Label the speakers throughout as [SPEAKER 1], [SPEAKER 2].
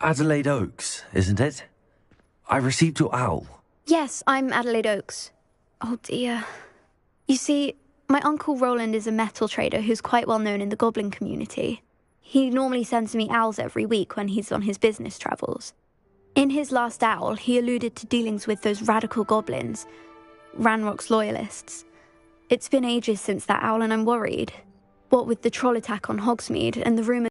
[SPEAKER 1] Adelaide Oaks, isn't it? I received your owl.
[SPEAKER 2] Yes, I'm Adelaide Oaks. Oh dear. You see, my Uncle Roland is a metal trader who's quite well known in the goblin community. He normally sends me owls every week when he's on his business travels. In his last owl, he alluded to dealings with those radical goblins, Ranrock's loyalists. It's been ages since that owl and I'm worried. What with the troll attack on Hogsmeade and the rumour...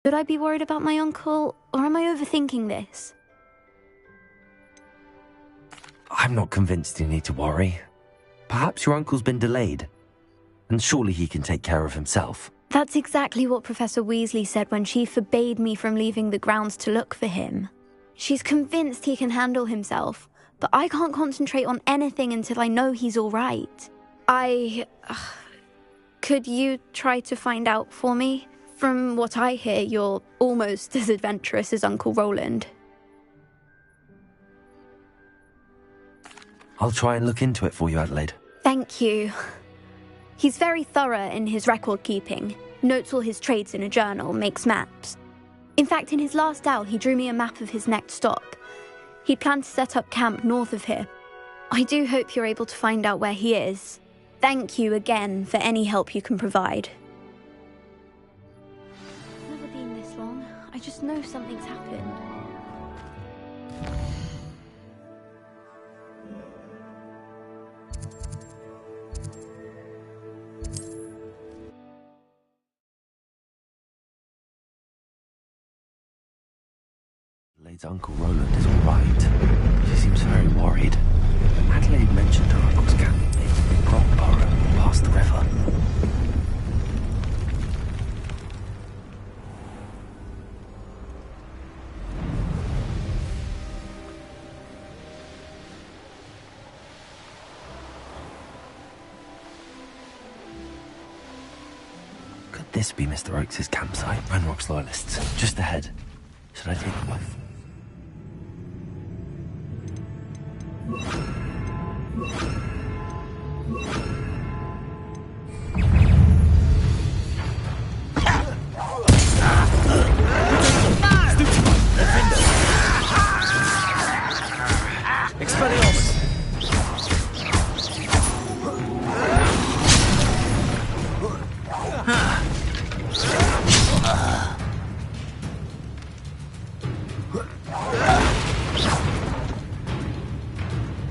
[SPEAKER 2] Should I be worried about my uncle, or am I overthinking this?
[SPEAKER 1] I'm not convinced you need to worry. Perhaps your uncle's been delayed, and surely he can take care of himself.
[SPEAKER 2] That's exactly what Professor Weasley said when she forbade me from leaving the grounds to look for him. She's convinced he can handle himself, but I can't concentrate on anything until I know he's all right. Could you try to find out for me? From what I hear, you're almost as adventurous as Uncle Roland.
[SPEAKER 1] I'll try and look into it for you, Adelaide.
[SPEAKER 2] Thank you. He's very thorough in his record keeping, notes all his trades in a journal, makes maps. In fact, in his last owl, he drew me a map of his next stop. He'd planned to set up camp north of here. I do hope you're able to find out where he is. Thank you again for any help you can provide. Never been this long. I just know something's happened.
[SPEAKER 1] Adelaide's Uncle Roland is all right. She seems very worried. Adelaide mentioned her uncle's camp in Brockborough, past the river. Could this be Mr. Oakes' campsite? Ranrock's loyalists, just ahead. Should I take the wife?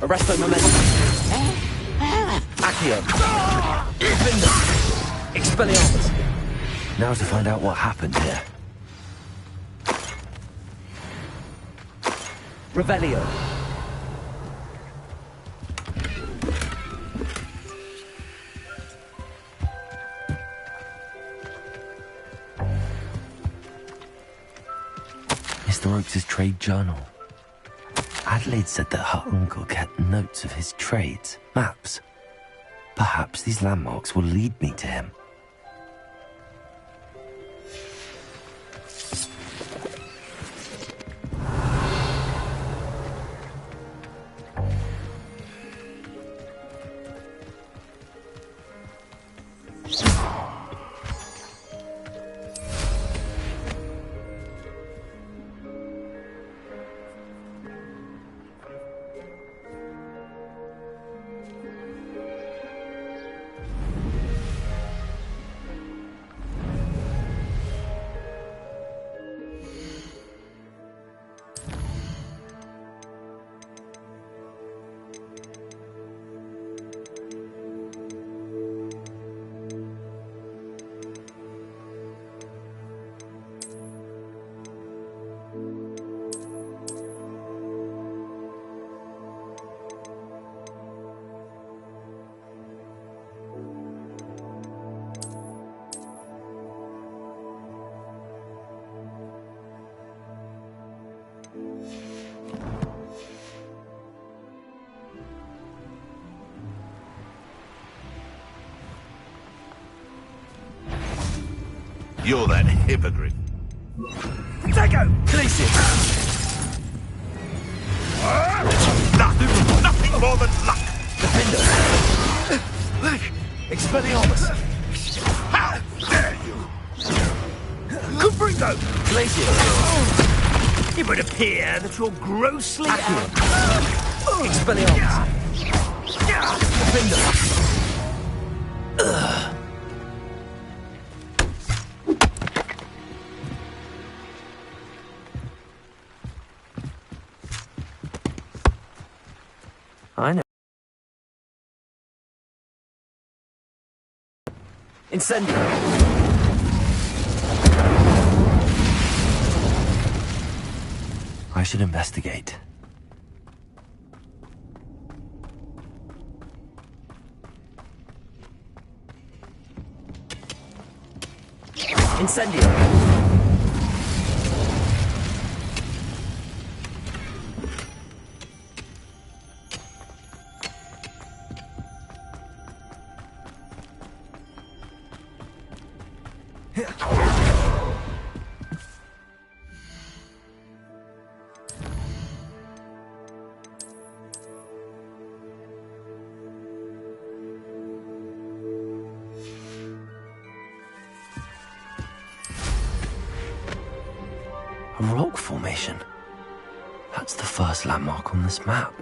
[SPEAKER 1] Arresto momentum. Accio. Defender. Expelliarmus. Now to find out what happened here. Revelio. Mr. Oakes' trade journal. Adelaide said that her uncle kept notes of his trades, maps. Perhaps these landmarks will lead me to him.
[SPEAKER 3] You're that hypocrite.
[SPEAKER 1] Tego! Police it!
[SPEAKER 3] Nothing more than luck.
[SPEAKER 1] Defender! Expelliarmus!
[SPEAKER 3] How dare you!
[SPEAKER 4] It would appear that you're grossly out.
[SPEAKER 5] Expelliarmus. I know. Incendio.
[SPEAKER 1] I should investigate.
[SPEAKER 5] Incendio.
[SPEAKER 1] A rock formation. That's the first landmark on this map.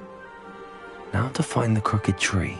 [SPEAKER 1] Now to find the crooked tree.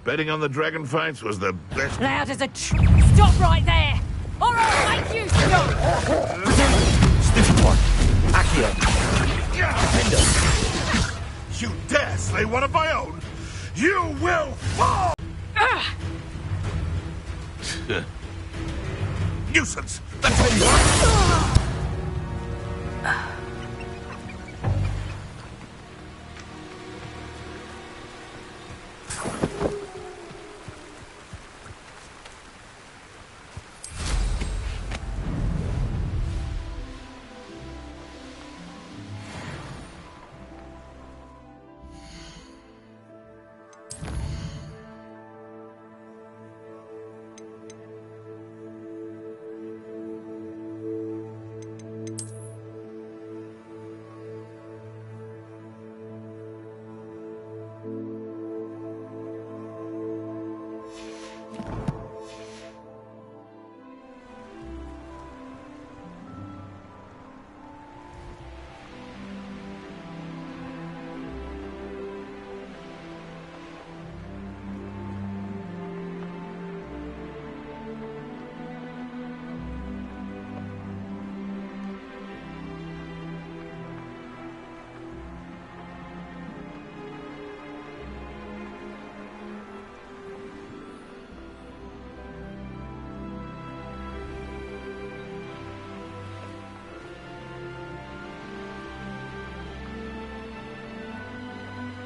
[SPEAKER 3] Betting on the dragon fights was the best.
[SPEAKER 6] Loud as a stop right there, or I'll make you stop.
[SPEAKER 5] Stiff one. Accio.
[SPEAKER 3] You dare slay one of my own? You will fall! Nuisance! That's what you want!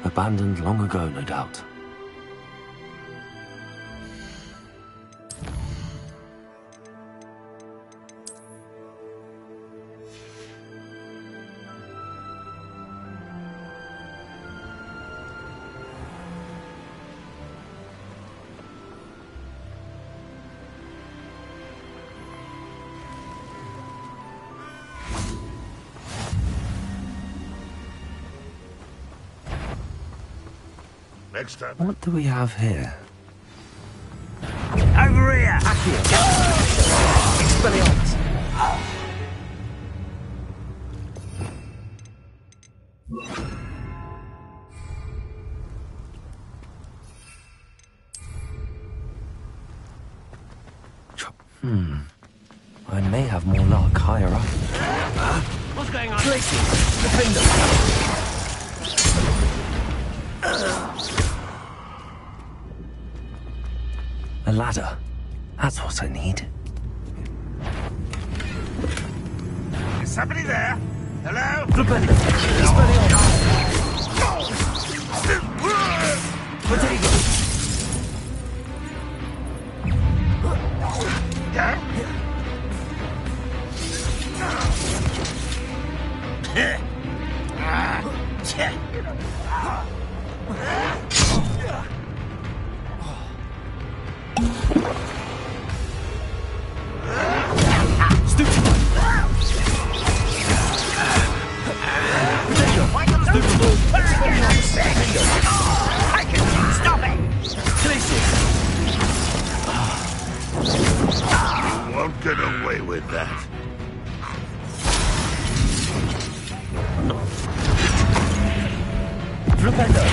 [SPEAKER 1] Abandoned long ago, no doubt.
[SPEAKER 3] Next time.
[SPEAKER 1] What do we have here?
[SPEAKER 6] A
[SPEAKER 4] Sangria!
[SPEAKER 5] Accio. Expelliarmus.
[SPEAKER 1] I may have more luck higher up.
[SPEAKER 4] What's going on?
[SPEAKER 5] Glacier. Defender.
[SPEAKER 1] A ladder. That's what I need.
[SPEAKER 3] Is somebody there? Hello?
[SPEAKER 5] Flipendo. Expelliarmus. Potato.
[SPEAKER 3] Yeah? You won't get away with that.
[SPEAKER 5] Flipendo.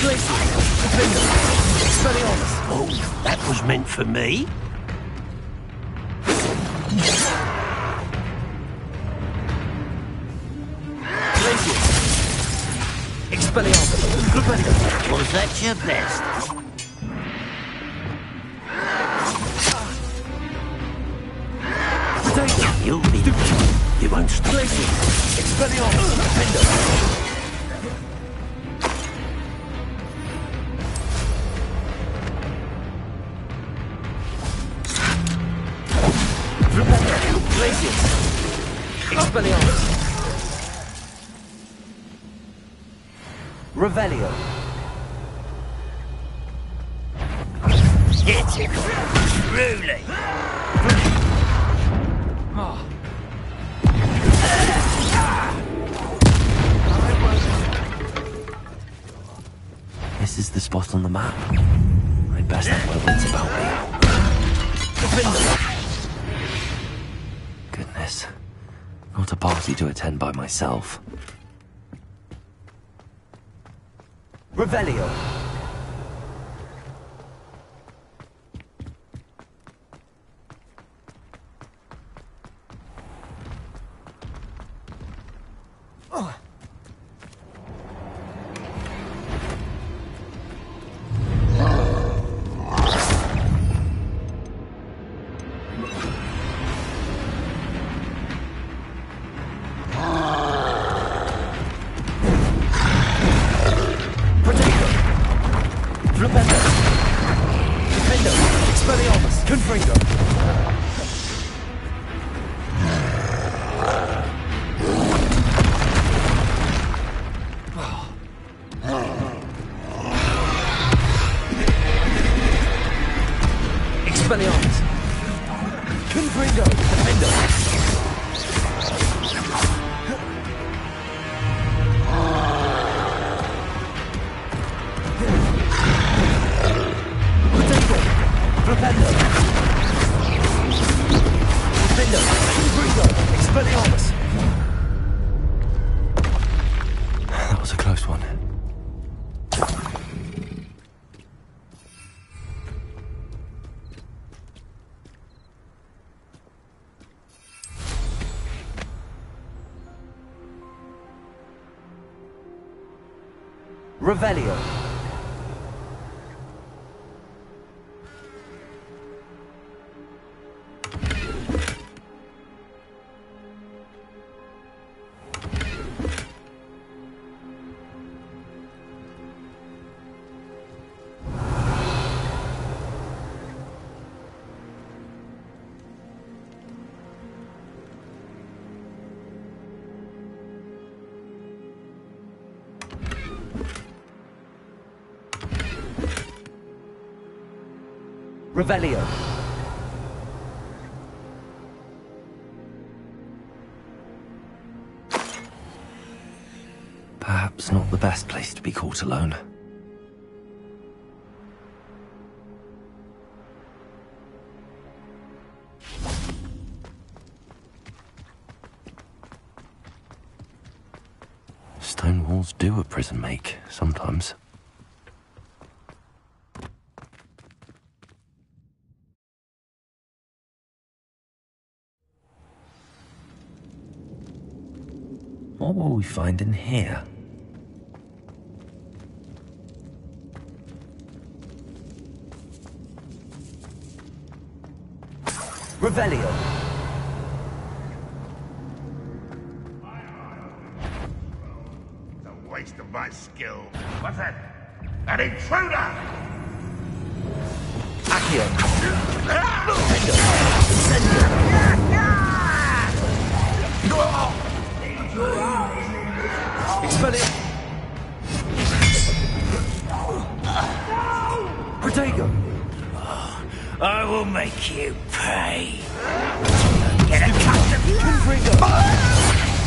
[SPEAKER 5] Glacier. Defender. Expelliarmus.
[SPEAKER 4] Oh, that was meant for me.
[SPEAKER 5] Glacier. Expelliarmus. Flipendo.
[SPEAKER 4] Was that your best?
[SPEAKER 5] Potato.
[SPEAKER 4] You'll be... You won't stop me.
[SPEAKER 5] Glacier. Expelliarmus. Defender. Flipendo. Glacier. Expelliarmus. Revelio.
[SPEAKER 4] Hit it. Truly.
[SPEAKER 1] This is the spot on the map. I'd best have my wits about me. Goodness. Not a party to attend by myself.
[SPEAKER 5] Revelio. Flipendo. Defendo. Expelliarmus. Confringo. Expelliarmus. Confringo. Defendo. Flipendo. Defendo. Confringo. Expelliarmus.
[SPEAKER 1] That was a close one.
[SPEAKER 5] Revelio. Revelio.
[SPEAKER 1] Perhaps not the best place to be caught alone. Stone walls do a prison make, sometimes. What will we find in here?
[SPEAKER 5] Revelio.
[SPEAKER 3] The waste of my skill. What's that? An intruder!
[SPEAKER 5] Accio. Expelliarmus. Protego.
[SPEAKER 4] I will make you pay. Get a cut of
[SPEAKER 5] Confringo.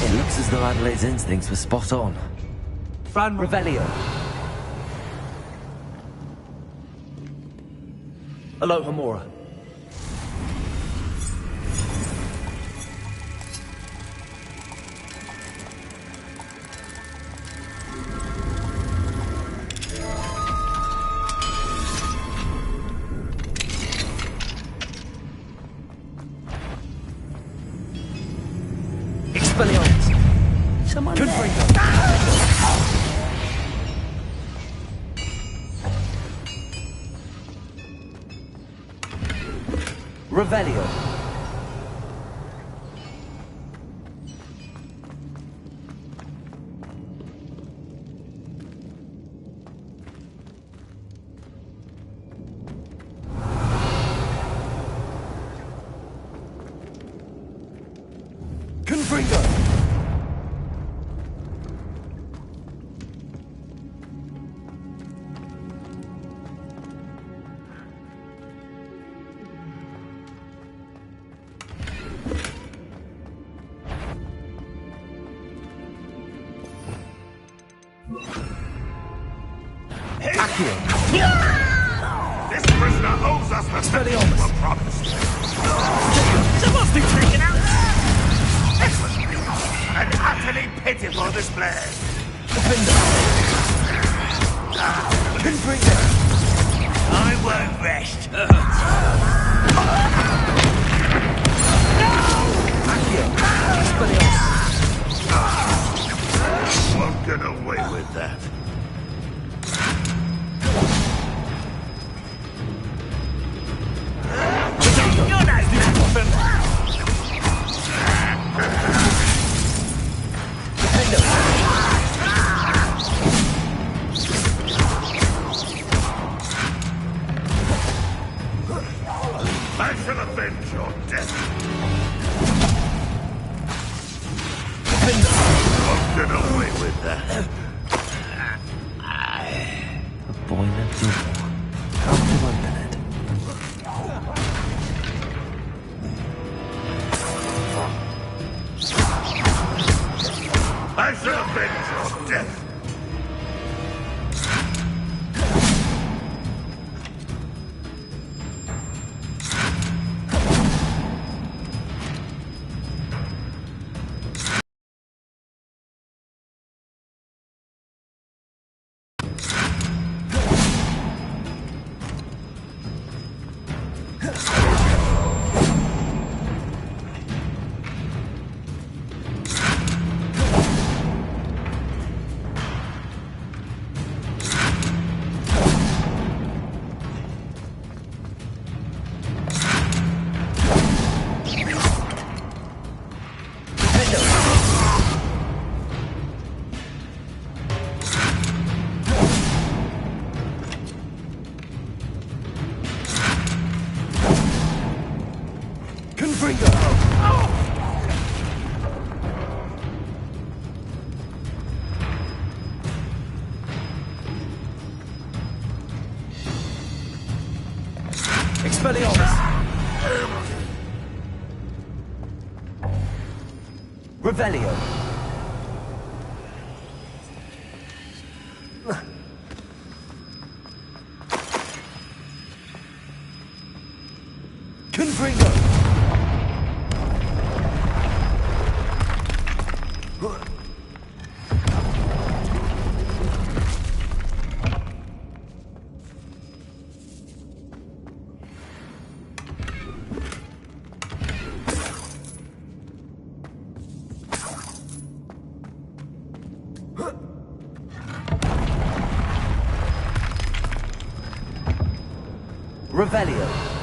[SPEAKER 1] It looks as though Adelaide's instincts were spot on.
[SPEAKER 5] Fran Revelio. Aloha Mora.
[SPEAKER 4] Expelliarmus. Someone
[SPEAKER 5] Confringo. Revelio. Confringo. Accio.
[SPEAKER 3] This prisoner owes us the
[SPEAKER 5] Expelliarmus.
[SPEAKER 3] a promise.
[SPEAKER 4] Someone's been taken out.
[SPEAKER 3] Excellent. An utterly pitiful display.
[SPEAKER 5] Defender. Confringo.
[SPEAKER 4] I won't rest.
[SPEAKER 5] Accio. Expelliarmus.
[SPEAKER 3] Won't get away with that.
[SPEAKER 4] You're no nothing.
[SPEAKER 5] Defender.
[SPEAKER 3] I shall avenge your death.
[SPEAKER 5] Defender.
[SPEAKER 3] Won't get away with that.
[SPEAKER 1] A boiler door. How to open it?
[SPEAKER 3] I shall avenge your death.
[SPEAKER 5] Confringo. Expelliarmus. Revelio. Confringo! Revelio.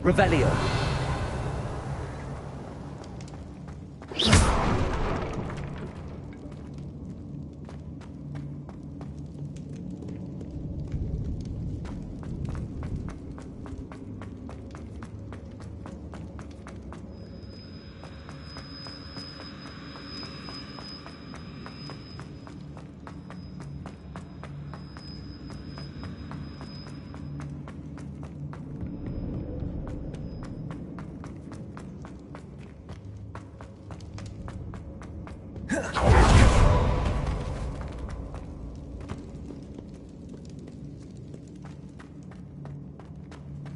[SPEAKER 5] Revelio.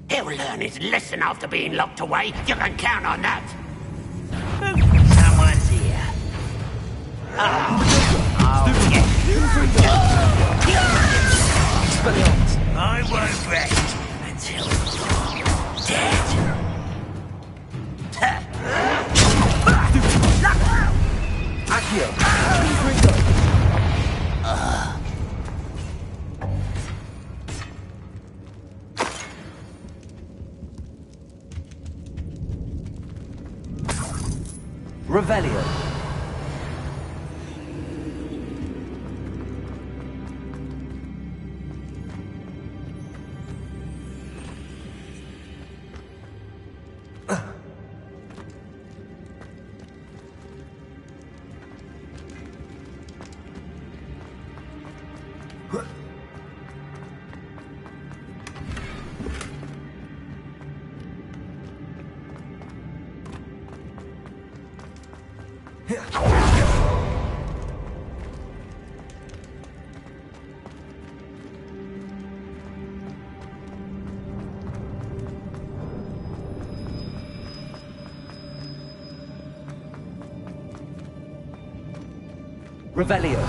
[SPEAKER 7] He'll learn his lesson after being locked away. You can count on that.
[SPEAKER 4] Someone's here. I won't rest until you're dead.
[SPEAKER 5] Accio. Confringo. Revelio. Revelio.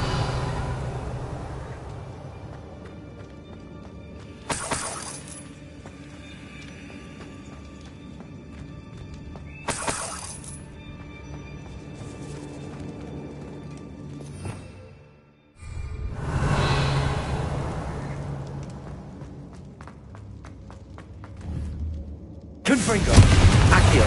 [SPEAKER 5] Confringo. Accio.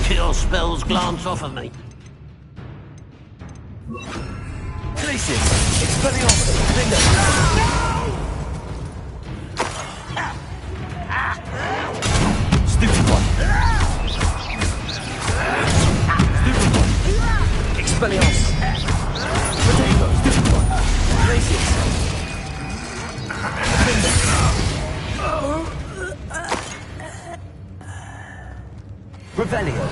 [SPEAKER 7] Kill spells glance off of me.
[SPEAKER 5] Glacius. Expelliarmus. Bingo. Stupid one. Stupid one. Expelliarmus. Potato. Stupid one. Glacius. Revelio.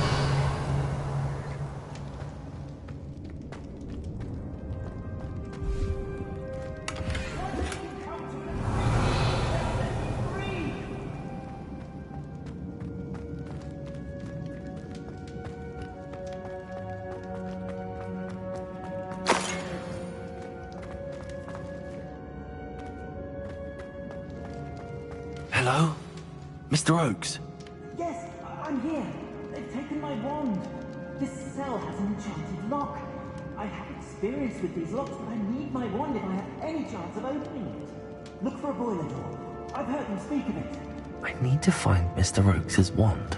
[SPEAKER 1] Hello? Mr. Oakes?
[SPEAKER 8] Yes, I'm here. They've taken my wand. This cell has an enchanted lock. I have experience with these locks, but I need my wand if I have any chance of opening it. Look for a boiler door. I've heard them speak of it.
[SPEAKER 1] I need to find Mr. Oakes' wand.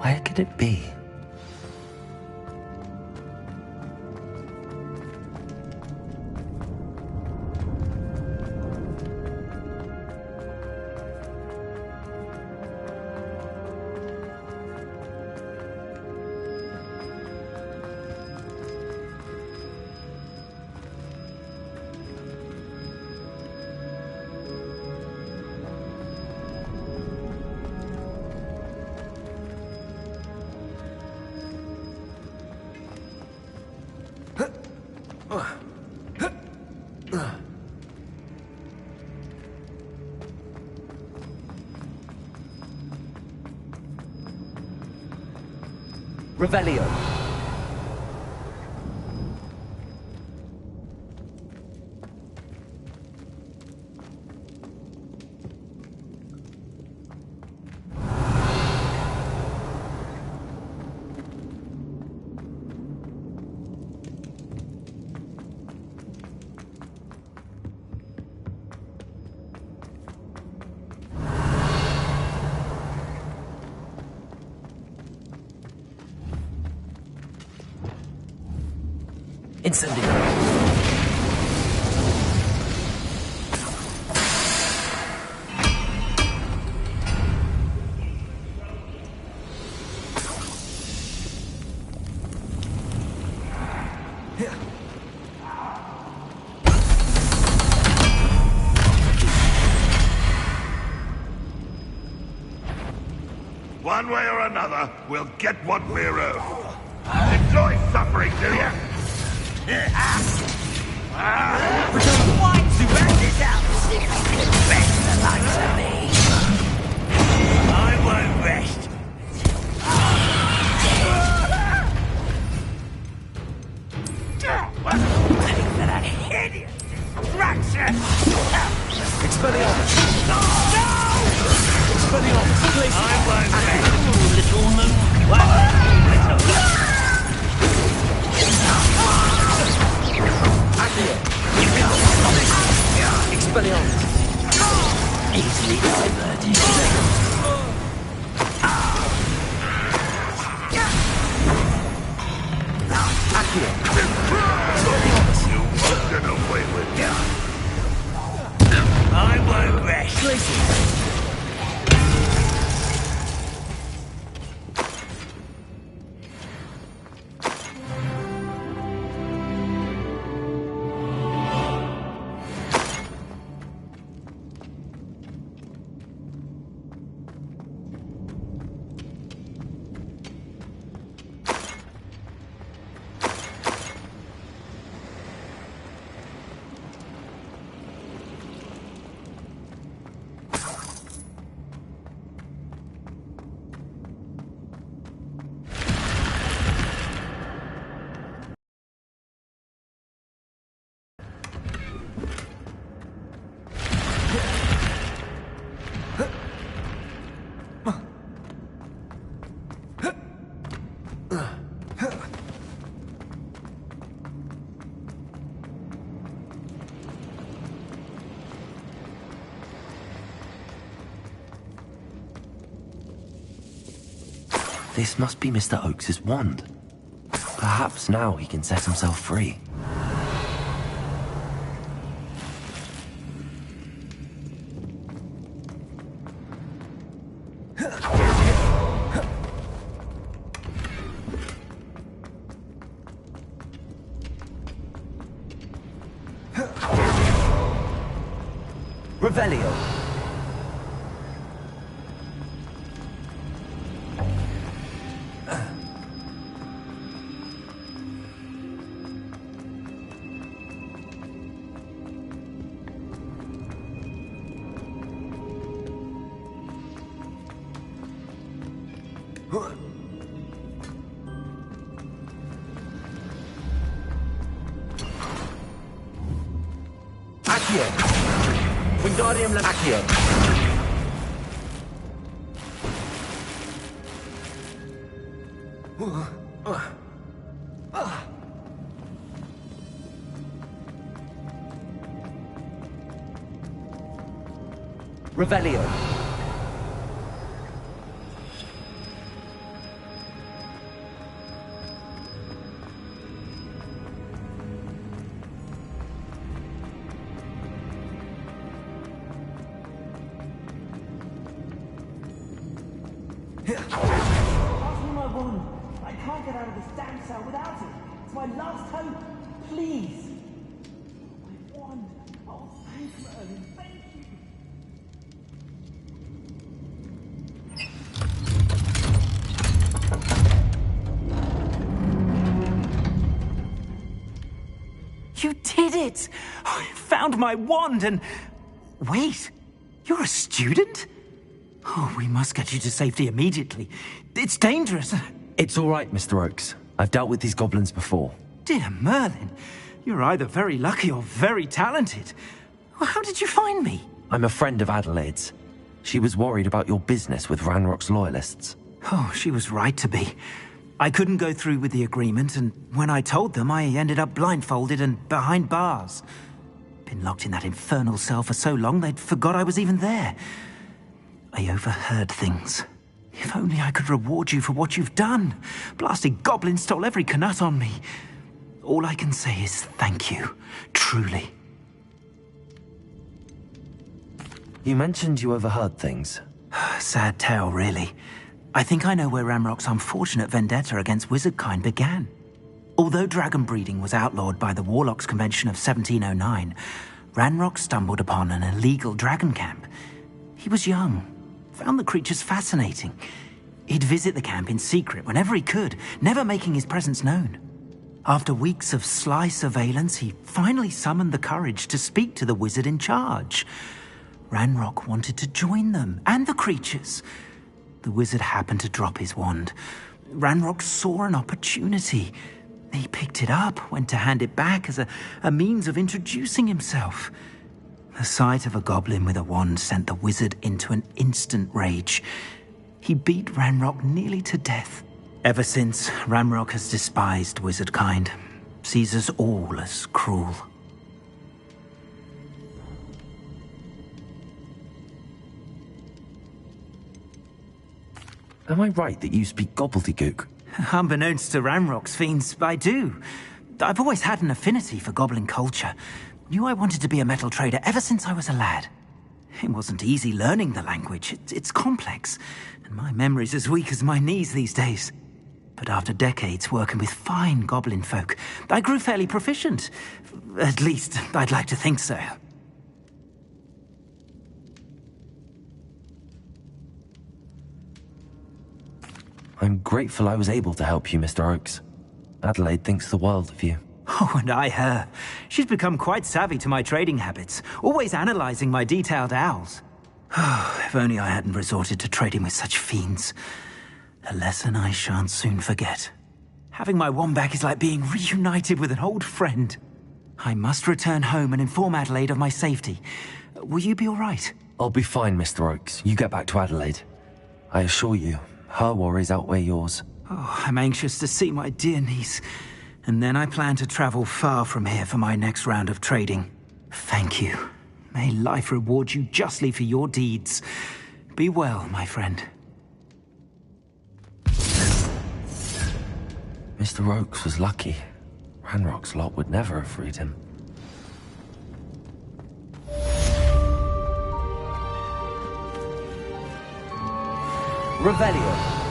[SPEAKER 1] Where could it be?
[SPEAKER 5] Revelio. Incendio.
[SPEAKER 3] One way or another, we'll get what we're owed. Enjoy suffering, do ya?
[SPEAKER 4] Why to rest this out? Rest the likes of me. I won't rest. Take for that hideous distraction.
[SPEAKER 5] Expelliarmus.
[SPEAKER 4] No!
[SPEAKER 5] Expelliarmus. Glacius.
[SPEAKER 4] I won't rest. Little moon. What? Little
[SPEAKER 5] Expelliarmus.
[SPEAKER 4] easily diverted.
[SPEAKER 5] Accio.
[SPEAKER 3] You won't get away with it.
[SPEAKER 4] I won't rest.
[SPEAKER 5] Glacius.
[SPEAKER 1] This must be Mr. Oakes' wand. Perhaps now he can set himself free.
[SPEAKER 5] Revelio. Accio. Wingardium Leviosa. Accio. Revelio.
[SPEAKER 8] Pass me my wand. I can't get out of this damn cell without it. It's my last hope. Please. My wand. Oh, thank Merlin. Thank you.
[SPEAKER 9] You did it! I found my wand and... Wait, you're a student? Oh, we must get you to safety immediately. It's dangerous.
[SPEAKER 1] It's all right, Mr. Oakes. I've dealt with these goblins before.
[SPEAKER 9] Dear Merlin, you're either very lucky or very talented. Well, how did you find me?
[SPEAKER 1] I'm a friend of Adelaide's. She was worried about your business with Ranrock's loyalists.
[SPEAKER 9] Oh, she was right to be. I couldn't go through with the agreement, and when I told them, I ended up blindfolded and behind bars. Been locked in that infernal cell for so long, they'd forgot I was even there. I overheard things. If only I could reward you for what you've done. Blasted goblins stole every Knut on me. All I can say is thank you, truly.
[SPEAKER 1] You mentioned you overheard things.
[SPEAKER 9] Sad tale, really. I think I know where Ranrock's unfortunate vendetta against wizardkind began. Although dragon breeding was outlawed by the Warlocks Convention of 1709, Ranrock stumbled upon an illegal dragon camp. He was young, found the creatures fascinating. He'd visit the camp in secret whenever he could, never making his presence known. After weeks of sly surveillance, he finally summoned the courage to speak to the wizard in charge. Ranrock wanted to join them, and the creatures. The wizard happened to drop his wand. Ranrock saw an opportunity. He picked it up, went to hand it back as a means of introducing himself. The sight of a goblin with a wand sent the wizard into an instant rage. He beat Ranrock nearly to death. Ever since, Ranrock has despised wizardkind, sees us all as cruel.
[SPEAKER 1] Am I right that you speak gobbledygook?
[SPEAKER 9] Unbeknownst to Ranrock's fiends, I do. I've always had an affinity for goblin culture. Knew I wanted to be a metal trader ever since I was a lad. It wasn't easy learning the language. It's complex, and my memory's as weak as my knees these days. But after decades working with fine goblin folk, I grew fairly proficient. At least, I'd like to think so.
[SPEAKER 1] I'm grateful I was able to help you, Mr. Oakes. Adelaide thinks the world of you.
[SPEAKER 9] Oh, and I her. She's become quite savvy to my trading habits, always analyzing my detailed owls. Oh, if only I hadn't resorted to trading with such fiends. A lesson I shan't soon forget. Having my wand back is like being reunited with an old friend. I must return home and inform Adelaide of my safety. Will you be all right?
[SPEAKER 1] I'll be fine, Mr. Oakes. You get back to Adelaide. I assure you, her worries outweigh yours.
[SPEAKER 9] Oh, I'm anxious to see my dear niece. And then I plan to travel far from here for my next round of trading. Thank you. May life reward you justly for your deeds. Be well, my friend.
[SPEAKER 1] Mr. Oakes was lucky. Ranrock's lot would never have freed him.
[SPEAKER 5] Revelio.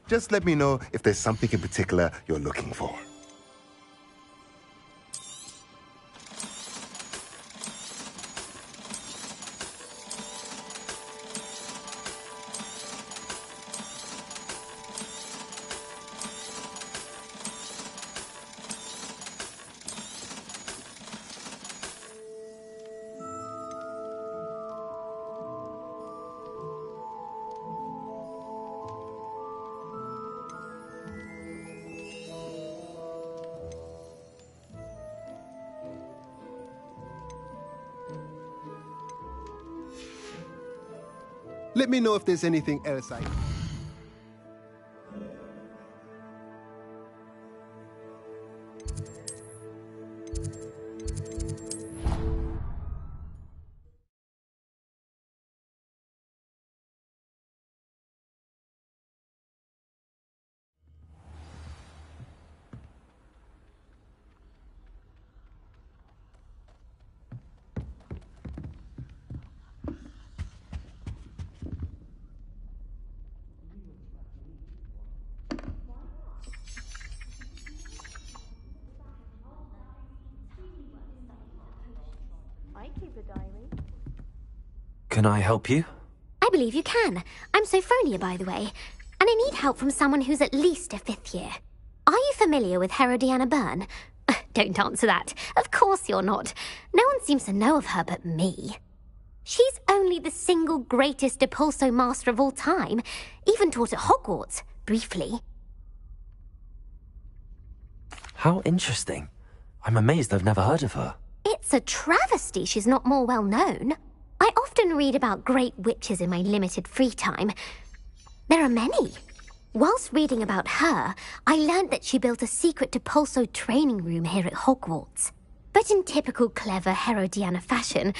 [SPEAKER 10] Just let me know if there's something in particular you're looking for. Let me know if there's anything else I...
[SPEAKER 1] Can I help you?
[SPEAKER 11] I believe you can. I'm Sophronia, by the way, and I need help from someone who's at least a 5th year. Are you familiar with Herodiana Byrne? Don't answer that. Of course you're not. No one seems to know of her but me. She's only the single greatest Depulso master of all time, even taught at Hogwarts, briefly.
[SPEAKER 1] How interesting. I'm amazed I've never heard of her.
[SPEAKER 11] It's a travesty she's not more well known. I often read about great witches in my limited free time. There are many. Whilst reading about her, I learned that she built a secret Depulso training room here at Hogwarts. But in typical clever Herodiana fashion,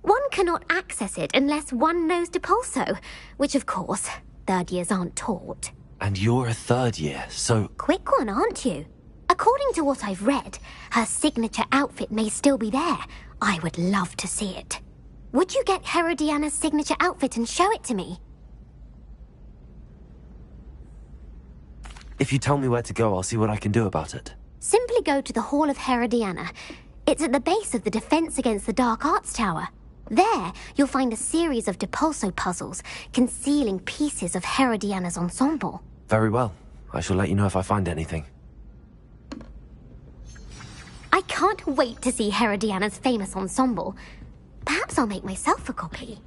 [SPEAKER 11] one cannot access it unless one knows Depulso, which of course, 3rd years aren't taught.
[SPEAKER 1] And you're a 3rd year, so...
[SPEAKER 11] Quick one, aren't you? According to what I've read, her signature outfit may still be there. I would love to see it. Would you get Herodiana's signature outfit and show it to me?
[SPEAKER 1] If you tell me where to go, I'll see what I can do about it.
[SPEAKER 11] Simply go to the Hall of Herodiana. It's at the base of the Defense Against the Dark Arts Tower. There, you'll find a series of Depulso puzzles concealing pieces of Herodiana's ensemble.
[SPEAKER 1] Very well. I shall let you know if I find anything.
[SPEAKER 11] I can't wait to see Herodiana's famous ensemble. Perhaps I'll make myself a copy.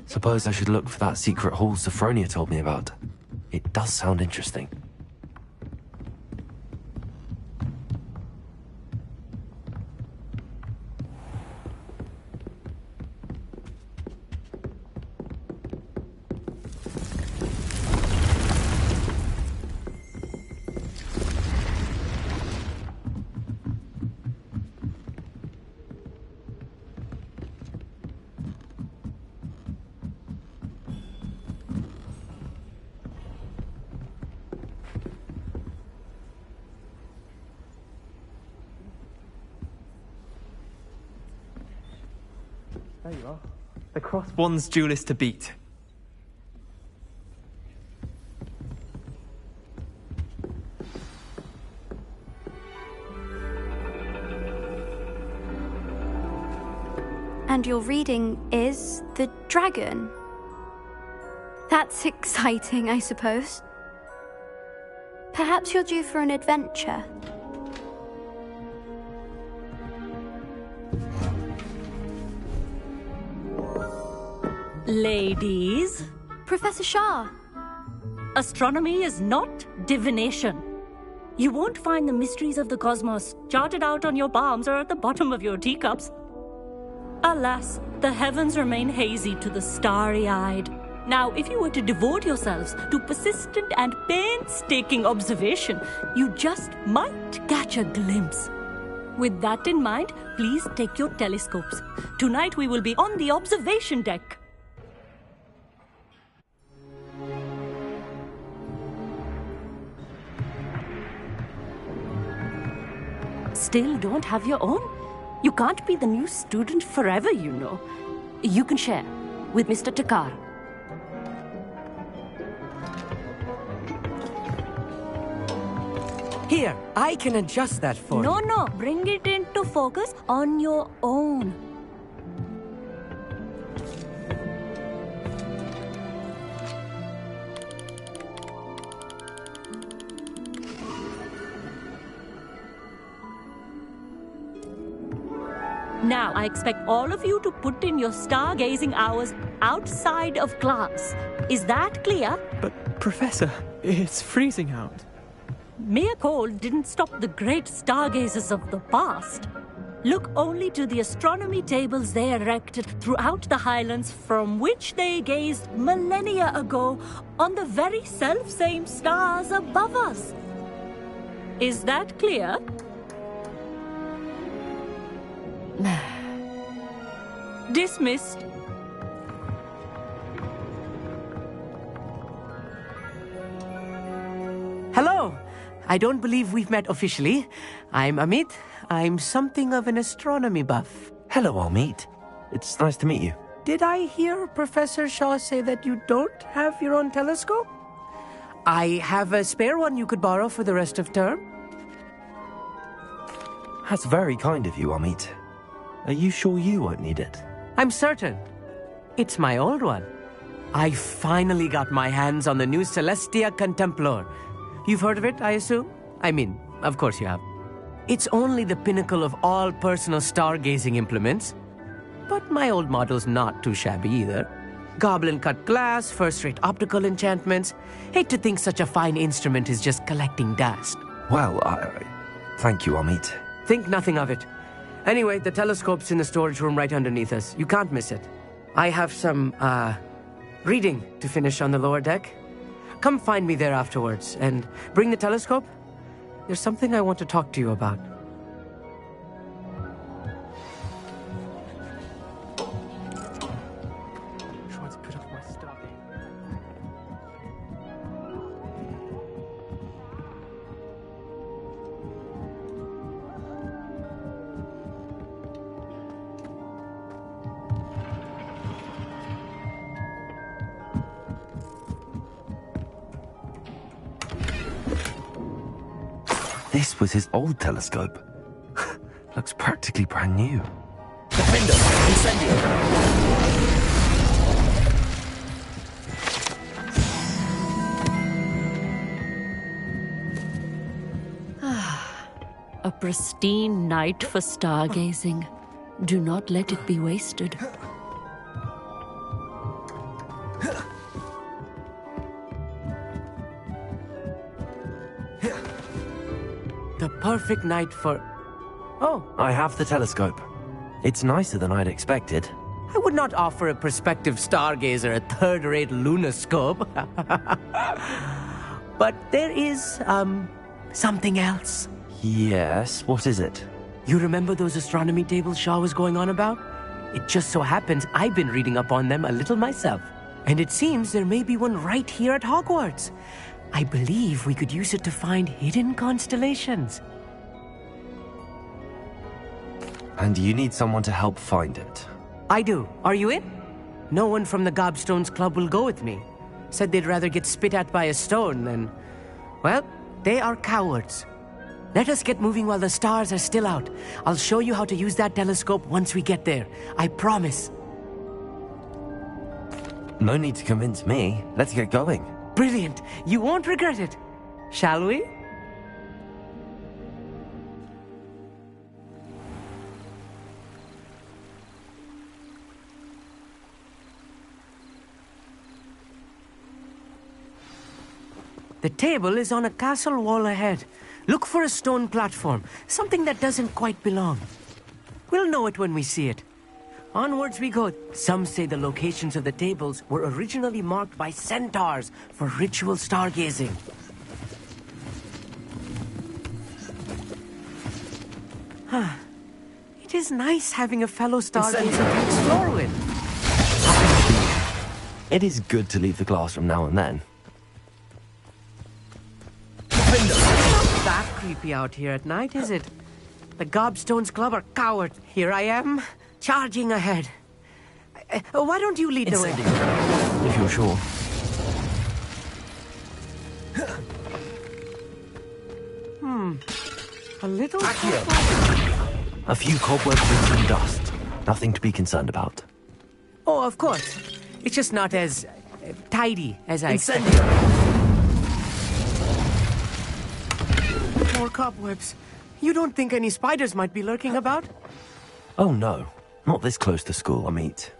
[SPEAKER 1] Suppose I should look for that secret hall Sophronia told me about. It does sound interesting.
[SPEAKER 12] There you are. The crossed one's duelist to beat.
[SPEAKER 2] And your reading is the dragon. That's exciting, I suppose. Perhaps you're due for an adventure.
[SPEAKER 6] Ladies,
[SPEAKER 2] Professor Shah.
[SPEAKER 6] astronomy is not divination. You won't find the mysteries of the cosmos charted out on your palms or at the bottom of your teacups. Alas, the heavens remain hazy to the starry-eyed. Now, if you were to devote yourselves to persistent and painstaking observation, you just might catch a glimpse. With that in mind, please take your telescopes. Tonight we will be on the observation deck. Still don't have your own? You can't be the new student forever, you know. You can share with Mr. Takar.
[SPEAKER 5] Here, I can adjust that for you.
[SPEAKER 6] No, bring it into focus on your own. Now, I expect all of you to put in your stargazing hours outside of class. Is that clear?
[SPEAKER 12] But, Professor, it's freezing out.
[SPEAKER 6] Mere cold didn't stop the great stargazers of the past. Look only to the astronomy tables they erected throughout the Highlands from which they gazed millennia ago on the very self-same stars above us. Is that clear? Dismissed.
[SPEAKER 5] Hello. I don't believe we've met officially. I'm Amit. I'm something of an astronomy buff.
[SPEAKER 1] Hello, Amit. It's nice to meet you.
[SPEAKER 5] Did I hear Professor Shaw say that you don't have your own telescope? I have a spare one you could borrow for the rest of term.
[SPEAKER 1] That's very kind of you, Amit. Are you sure you won't need it?
[SPEAKER 5] I'm certain. It's my old one. I finally got my hands on the new Celestia Contemplor. You've heard of it, I assume? I mean, of course you have. It's only the pinnacle of all personal stargazing implements. But my old model's not too shabby either. Goblin-cut glass, first-rate optical enchantments. Hate to think such a fine instrument is just collecting dust.
[SPEAKER 1] Well, thank you, Amit.
[SPEAKER 5] Think nothing of it. Anyway, the telescope's in the storage room right underneath us. You can't miss it. I have some, reading to finish on the lower deck. Come find me there afterwards, and bring the telescope. There's something I want to talk to you about.
[SPEAKER 12] Trying to put off my stargate.
[SPEAKER 1] This was his old telescope. Looks practically brand new.
[SPEAKER 5] Defender, incendio.
[SPEAKER 6] A pristine night for stargazing. Do not let it be wasted.
[SPEAKER 5] The perfect night for... Oh,
[SPEAKER 1] I have the telescope. It's nicer than I'd expected.
[SPEAKER 5] I would not offer a prospective stargazer a third-rate lunoscope. But there is, something else.
[SPEAKER 1] Yes, what is it?
[SPEAKER 5] You remember those astronomy tables Shaw was going on about? It just so happens I've been reading up on them a little myself. And it seems there may be one right here at Hogwarts. I believe we could use it to find hidden constellations.
[SPEAKER 1] And you need someone to help find it.
[SPEAKER 5] I do. Are you in? No one from the Gobstones Club will go with me. Said they'd rather get spit at by a stone than... Well, they are cowards. Let us get moving while the stars are still out. I'll show you how to use that telescope once we get there. I promise.
[SPEAKER 1] No need to convince me. Let's get going.
[SPEAKER 5] Brilliant. You won't regret it. Shall we? The table is on a castle wall ahead. Look for a stone platform, something that doesn't quite belong. We'll know it when we see it. Onwards we go. Some say the locations of the tables were originally marked by centaurs for ritual stargazing. It is nice having a fellow stargazer to explore with.
[SPEAKER 1] It is good to leave the classroom now and then.
[SPEAKER 5] It's not that creepy out here at night, is it? The Gobstones Club are cowards. Here I am, charging ahead. Why don't you lead the way?
[SPEAKER 1] If you're sure.
[SPEAKER 5] A little...
[SPEAKER 1] A few cobwebs and some dust. Nothing to be concerned about.
[SPEAKER 5] Oh, of course. It's just not as tidy as I expected. More cobwebs. You don't think any spiders might be lurking about?
[SPEAKER 1] Oh no, not this close to school, Amit.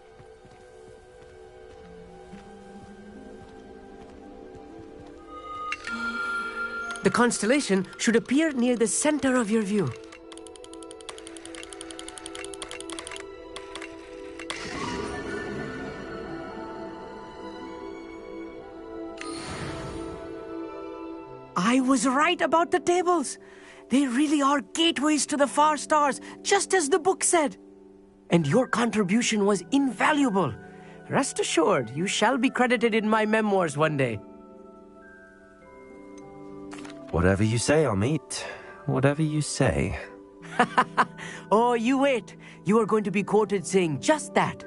[SPEAKER 5] The constellation should appear near the center of your view. I was right about the tables. They really are gateways to the far stars, just as the book said. And your contribution was invaluable. Rest assured, you shall be credited in my memoirs one day.
[SPEAKER 1] Whatever you say, Amit. Whatever you say.
[SPEAKER 5] Oh, you wait. You are going to be quoted saying just that.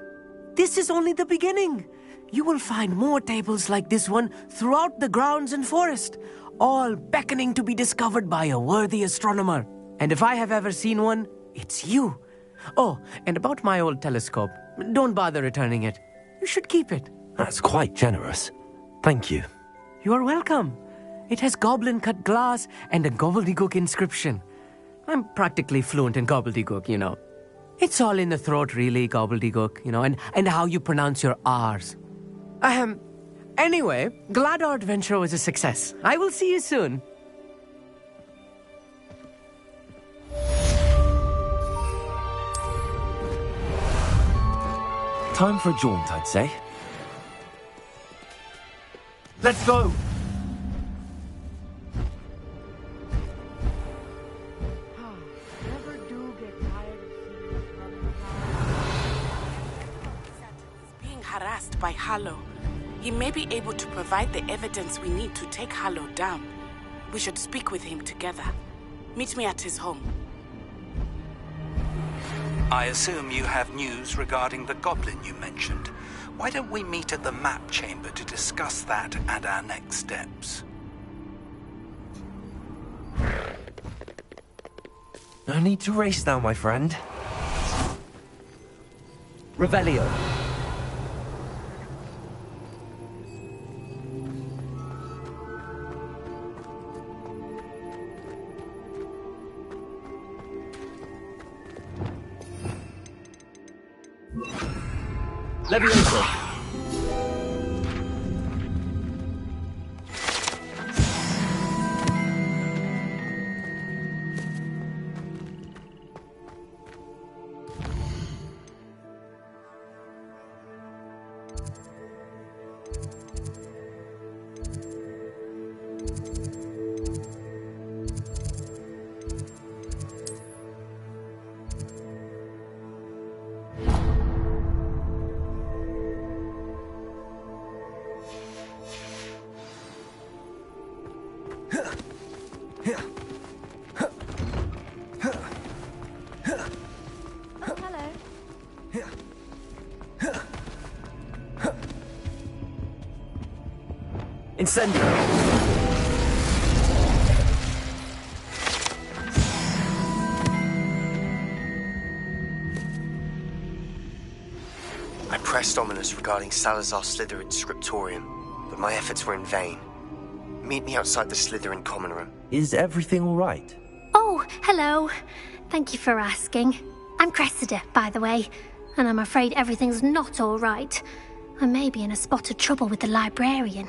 [SPEAKER 5] This is only the beginning. You will find more tables like this one throughout the grounds and forest, all beckoning to be discovered by a worthy astronomer. And if I have ever seen one, it's you. Oh, and about my old telescope, don't bother returning it. You should keep it.
[SPEAKER 1] That's quite generous. Thank you.
[SPEAKER 5] You are welcome. It has goblin-cut glass and a gobbledygook inscription. I'm practically fluent in gobbledygook, you know. It's all in the throat, really, gobbledygook, you know, and how you pronounce your R's. Anyway, glad our adventure was a success. I will see you soon.
[SPEAKER 1] Time for a jaunt, I'd say.
[SPEAKER 5] Let's go!
[SPEAKER 13] Harassed by Harlow. He may be able to provide the evidence we need to take Harlow down. We should speak with him together. Meet me at his home.
[SPEAKER 14] I assume you have news regarding the goblin you mentioned. Why don't we meet at the map chamber to discuss that and our next steps?
[SPEAKER 1] No need to race now, my friend. Revelio. Levioso. Incendio.
[SPEAKER 15] I pressed Ominous regarding Salazar Slytherin's scriptorium, but my efforts were in vain. Meet me outside the Slytherin common room.
[SPEAKER 1] Is everything all right?
[SPEAKER 11] Oh, hello. Thank you for asking. I'm Cressida, by the way, and I'm afraid everything's not all right. I may be in a spot of trouble with the librarian.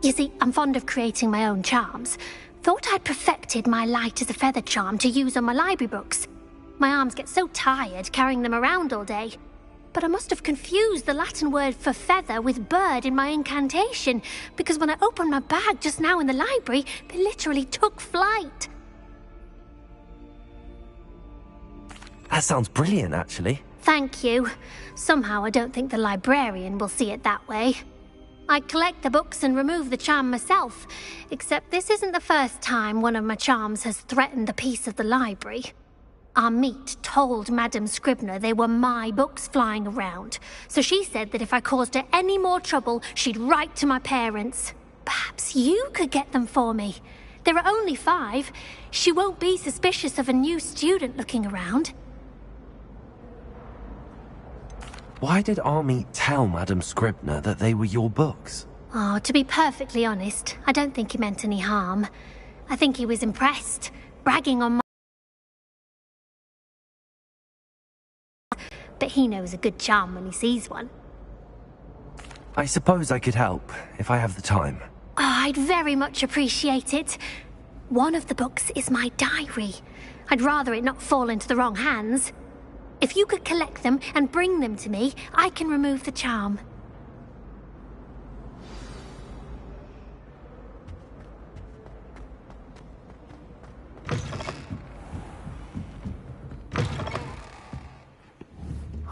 [SPEAKER 11] You see, I'm fond of creating my own charms. Thought I'd perfected my light as a feather charm to use on my library books. My arms get so tired carrying them around all day. But I must have confused the Latin word for feather with bird in my incantation, because when I opened my bag just now in the library, they literally took flight.
[SPEAKER 1] That sounds brilliant, actually.
[SPEAKER 11] Thank you. Somehow I don't think the librarian will see it that way. I collect the books and remove the charm myself, except this isn't the first time one of my charms has threatened the peace of the library. Amit told Madame Scribner they were my books flying around, so she said that if I caused her any more trouble, she'd write to my parents. Perhaps you could get them for me. There are only 5. She won't be suspicious of a new student looking around.
[SPEAKER 1] Why did Army tell Madam Scribner that they were your books?
[SPEAKER 11] Oh, to be perfectly honest, I don't think he meant any harm. I think he was impressed, bragging on my... But he knows a good charm when he sees one.
[SPEAKER 1] I suppose I could help, if I have the time.
[SPEAKER 11] Oh, I'd very much appreciate it. One of the books is my diary. I'd rather it not fall into the wrong hands. If you could collect them and bring them to me, I can remove the charm.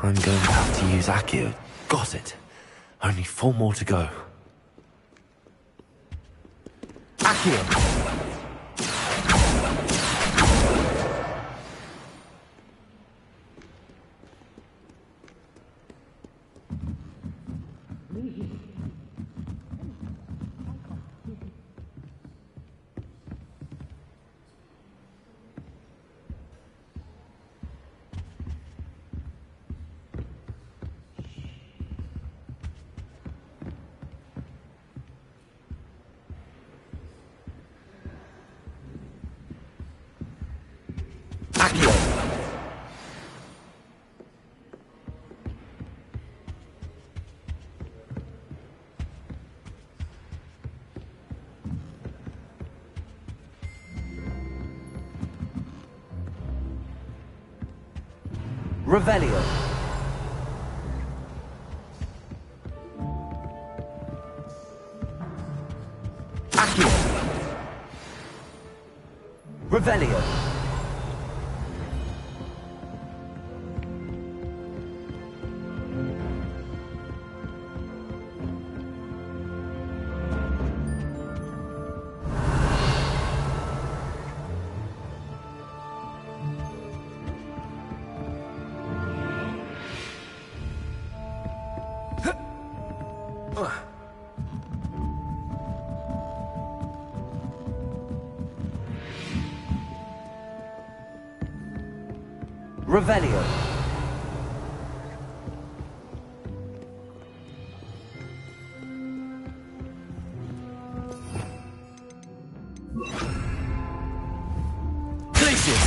[SPEAKER 1] I'm going to have to use Accio. Got it. Only 4 more to go. Accio! Revelio. Accio. Revelio. Revelio. Places.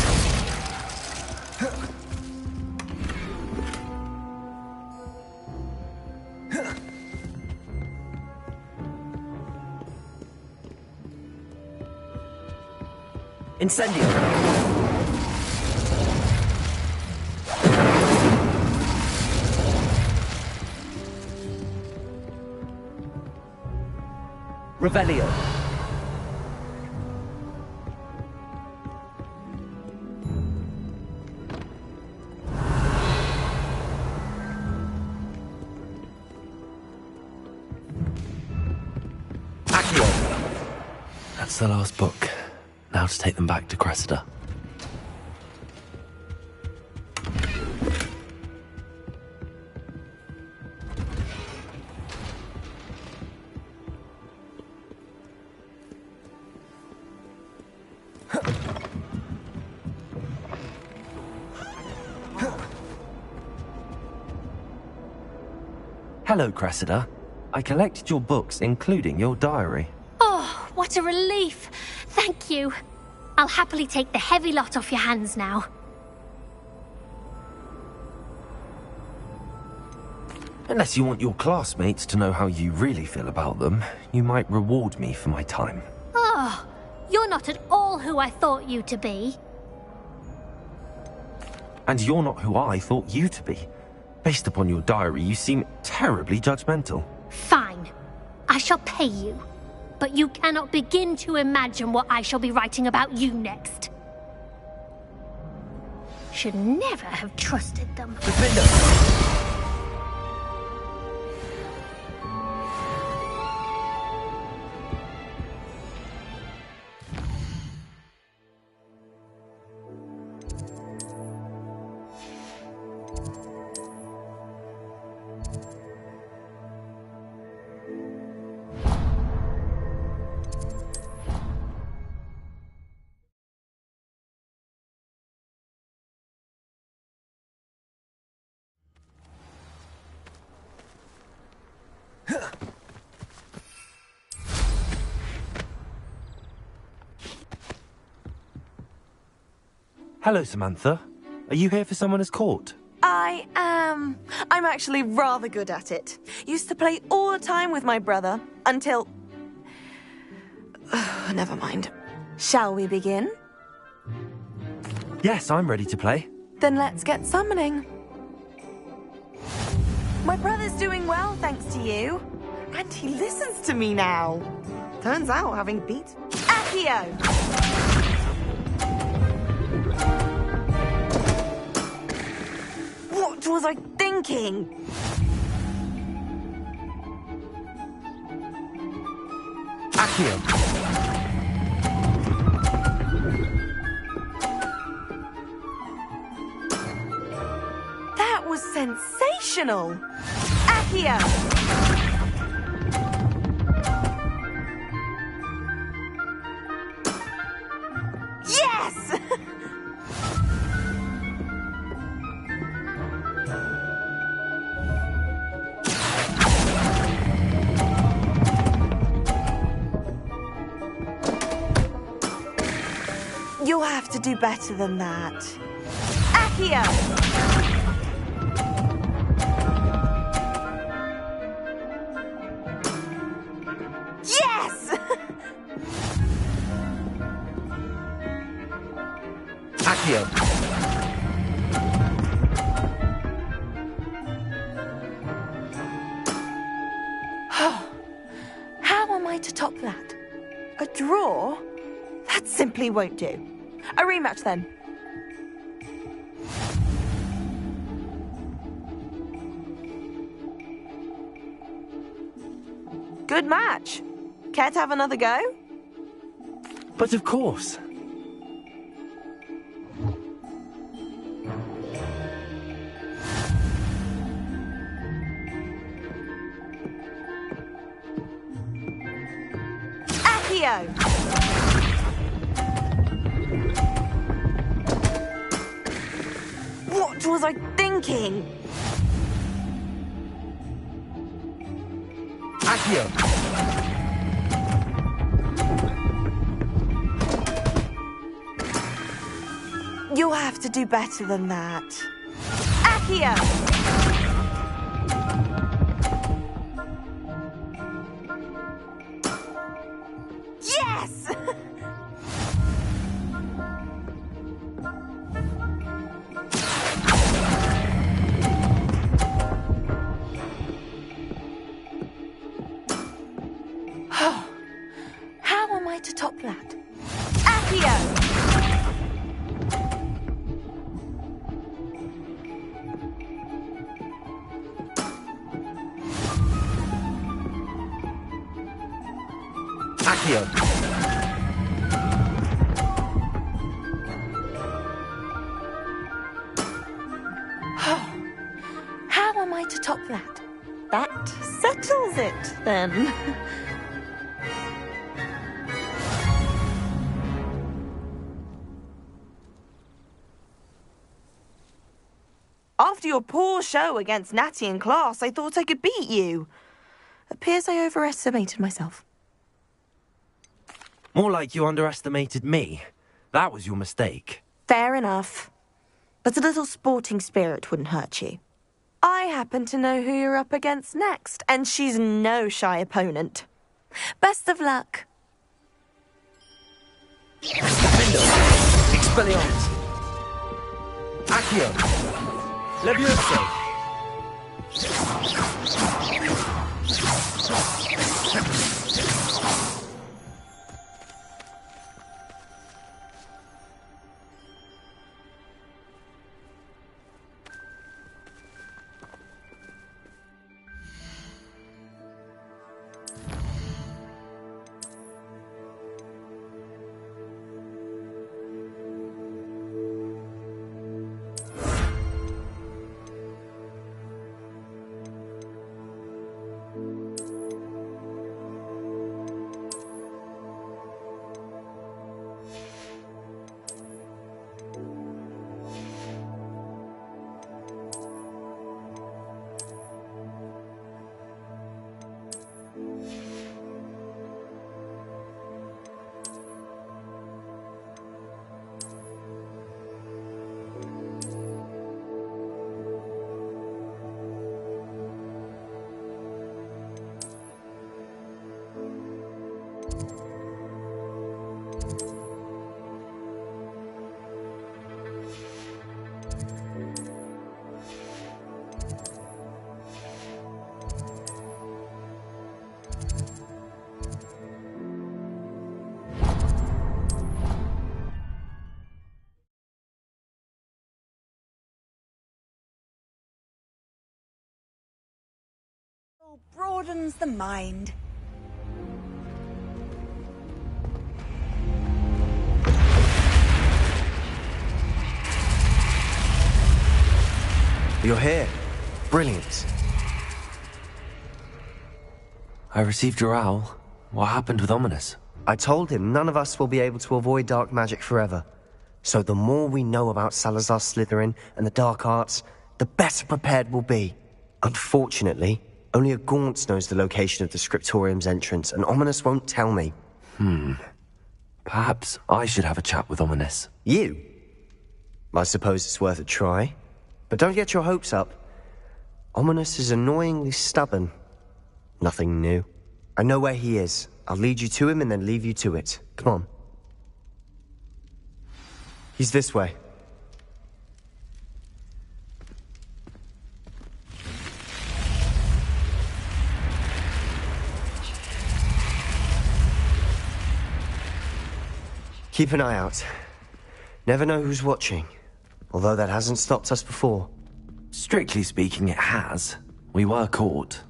[SPEAKER 1] Incendio. Revelio. Accio. That's the last book. Now to take them back to Cressida. Hello, Cressida. I collected your books, including your diary.
[SPEAKER 11] Oh, what a relief. Thank you. I'll happily take the heavy lot off your hands now.
[SPEAKER 1] Unless you want your classmates to know how you really feel about them, you might reward me for my time.
[SPEAKER 11] Oh, you're not at all who I thought you to be.
[SPEAKER 1] And you're not who I thought you to be. Based upon your diary, you seem terribly judgmental.
[SPEAKER 11] Fine. I shall pay you. But you cannot begin to imagine what I shall be writing about you next. Should never have trusted them.
[SPEAKER 1] Hello, Samantha. Are you here for Summoner's Court?
[SPEAKER 16] I am. I'm actually rather good at it. Used to play all the time with my brother, until... Never mind. Shall we begin?
[SPEAKER 1] Yes, I'm ready to play.
[SPEAKER 16] Then let's get summoning. My brother's doing well, thanks to you. And he listens to me now. Turns out, having beat Accio! What was I thinking?
[SPEAKER 1] Accio!
[SPEAKER 16] That was sensational! Accio! Yes! You'll have to do better than that. Accio! Yes!
[SPEAKER 1] Accio!
[SPEAKER 16] How am I to top that? A draw? That simply won't do. A rematch then. Good match. Care to have another go?
[SPEAKER 1] But of course.
[SPEAKER 16] Accio! What was I thinking?
[SPEAKER 1] Accio!
[SPEAKER 16] You'll have to do better than that. Accio! Yes! How am I to top that? Accio!
[SPEAKER 1] Accio!
[SPEAKER 16] How am I to top that? That settles it, then. After your poor show against Natty in class, I thought I could beat you. Appears I overestimated myself.
[SPEAKER 1] More like you underestimated me. That was your mistake.
[SPEAKER 16] Fair enough. But a little sporting spirit wouldn't hurt you. I happen to know who you're up against next, and she's no shy opponent. Best of luck.
[SPEAKER 1] Expelliarmus! Accio! Levioso!
[SPEAKER 17] Broadens the mind.
[SPEAKER 15] You're here. Brilliant.
[SPEAKER 1] I received your owl. What happened with Ominous?
[SPEAKER 15] I told him none of us will be able to avoid dark magic forever. So the more we know about Salazar Slytherin and the dark arts, the better prepared we'll be. Unfortunately, only a Gaunt knows the location of the Scriptorium's entrance, and Ominous won't tell me.
[SPEAKER 1] Perhaps I should have a chat with Ominous.
[SPEAKER 15] You? I suppose it's worth a try. But don't get your hopes up. Ominous is annoyingly stubborn. Nothing new. I know where he is. I'll lead you to him and then leave you to it. Come on. He's this way. Keep an eye out. Never know who's watching. Although that hasn't stopped us before.
[SPEAKER 1] Strictly speaking, it has. We were caught.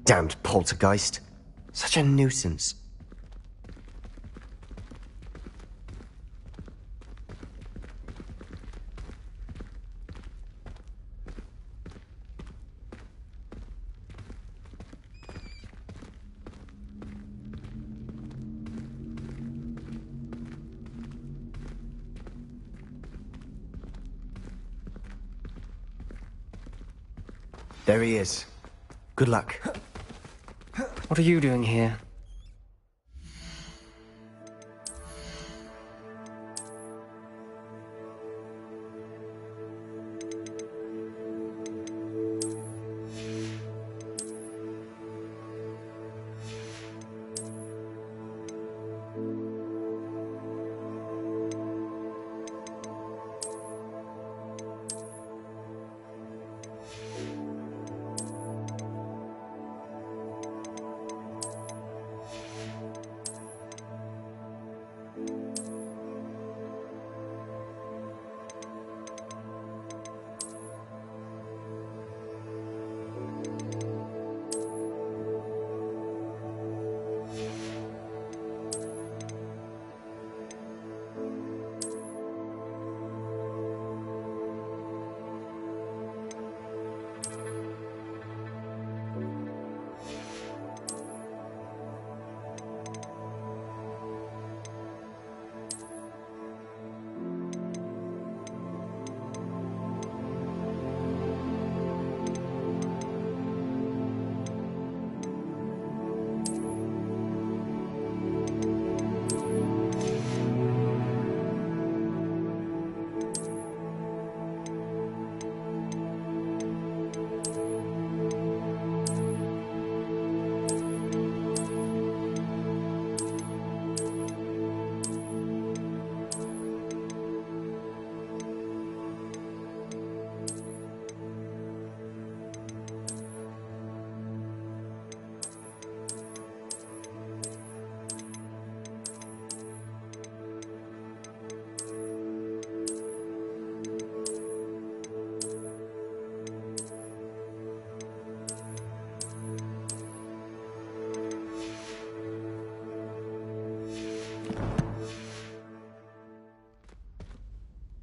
[SPEAKER 15] Damned poltergeist. Such a nuisance. There he is. Good luck.
[SPEAKER 12] What are you doing here?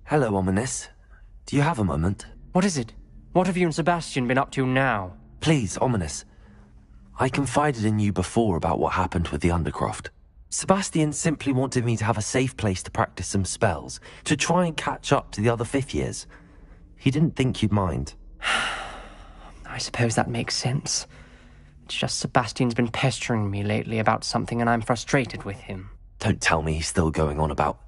[SPEAKER 1] Hello, Ominous. Do you have a moment?
[SPEAKER 12] What is it? What have you and Sebastian been up to now?
[SPEAKER 1] Please, Ominous. I confided in you before about what happened with the Undercroft. Sebastian simply wanted me to have a safe place to practice some spells, to try and catch up to the other fifth years. He didn't think you'd mind.
[SPEAKER 12] I suppose that makes sense. It's just Sebastian's been pestering me lately about something and I'm frustrated with him.
[SPEAKER 1] Don't tell me he's still going on about,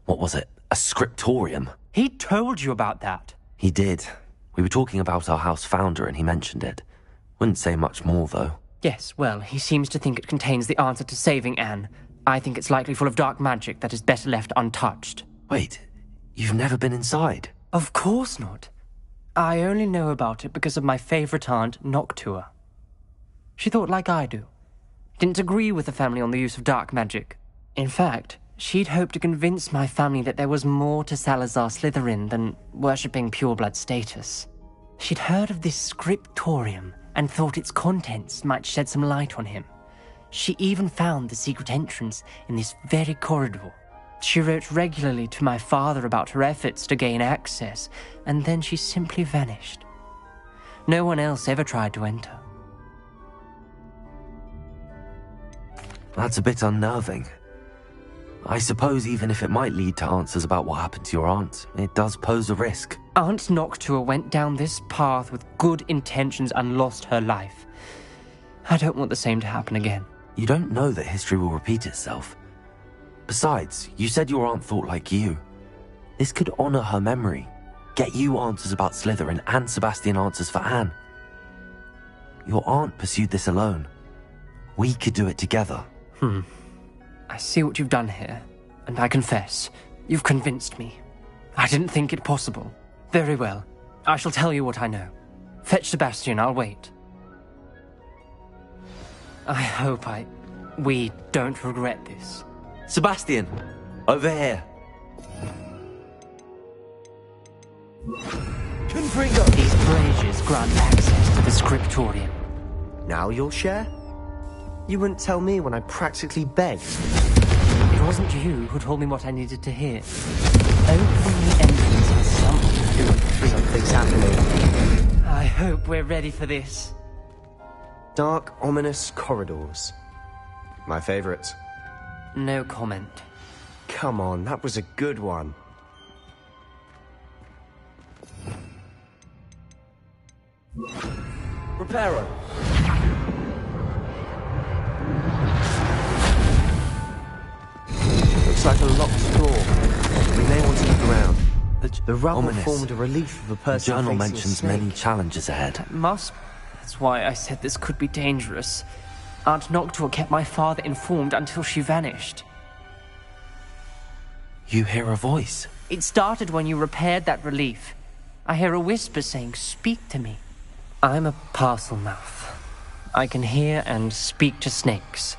[SPEAKER 1] what was it, a scriptorium?
[SPEAKER 12] He told you about that.
[SPEAKER 1] He did. We were talking about our house founder and he mentioned it. Wouldn't say much more, though.
[SPEAKER 12] Yes, well, he seems to think it contains the answer to saving Anne. I think it's likely full of dark magic that is better left untouched.
[SPEAKER 1] Wait, you've never been inside?
[SPEAKER 12] Of course not. I only know about it because of my favourite aunt, Noctua. She thought like I do. Didn't agree with the family on the use of dark magic. In fact, she'd hoped to convince my family that there was more to Salazar Slytherin than worshipping pureblood status. She'd heard of this scriptorium and thought its contents might shed some light on him. She even found the secret entrance in this very corridor. She wrote regularly to my father about her efforts to gain access, and then she simply vanished. No one else ever tried to enter.
[SPEAKER 1] That's a bit unnerving. I suppose even if it might lead to answers about what happened to your aunt, it does pose a risk.
[SPEAKER 12] Aunt Noctua went down this path with good intentions and lost her life. I don't want the same to happen again.
[SPEAKER 1] You don't know that history will repeat itself. Besides, you said your aunt thought like you. This could honor her memory, get you answers about Slytherin and Sebastian answers for Anne. Your aunt pursued this alone. We could do it together.
[SPEAKER 12] I see what you've done here, and I confess, you've convinced me. I didn't think it possible. Very well. I shall tell you what I know. Fetch Sebastian, I'll wait. I hope we don't regret this.
[SPEAKER 1] Sebastian, over here.
[SPEAKER 15] Confringo!
[SPEAKER 12] These braziers grant access to the scriptorium.
[SPEAKER 15] Now you'll share? You wouldn't tell me when I practically begged.
[SPEAKER 12] It wasn't you who told me what I needed to hear. Opening the entrance has something to do with the
[SPEAKER 15] Something's happening.
[SPEAKER 12] I hope we're ready for this.
[SPEAKER 15] Dark, ominous corridors. My favorite.
[SPEAKER 12] No comment.
[SPEAKER 15] Come on, that was a good one.
[SPEAKER 1] Reparo.
[SPEAKER 15] Looks like a locked door. We may want to look around. The rubble
[SPEAKER 1] Ominous.
[SPEAKER 15] formed a relief of a person
[SPEAKER 1] The journal
[SPEAKER 15] facing a
[SPEAKER 1] mentions
[SPEAKER 15] snake.
[SPEAKER 1] many challenges ahead.
[SPEAKER 12] That's why I said this could be dangerous. Aunt Noctua kept my father informed until she vanished.
[SPEAKER 1] You hear a voice.
[SPEAKER 12] It started when you repaired that relief. I hear a whisper saying, "Speak to me." I'm a parcel mouth. I can hear and speak to snakes.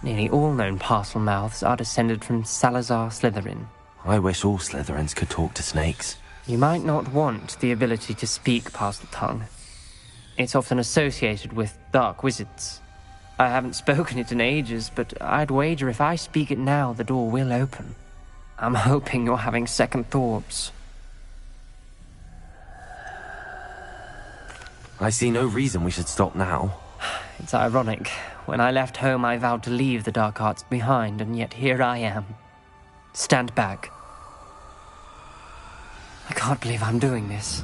[SPEAKER 12] Nearly all known parcel mouths are descended from Salazar Slytherin.
[SPEAKER 1] I wish all Slytherins could talk to snakes.
[SPEAKER 12] You might not want the ability to speak parcel tongue. It's often associated with dark wizards. I haven't spoken it in ages, but I'd wager if I speak it now, the door will open. I'm hoping you're having second thoughts.
[SPEAKER 1] I see no reason we should stop now.
[SPEAKER 12] It's ironic. When I left home, I vowed to leave the dark arts behind, and yet here I am. Stand back. I can't believe I'm doing this.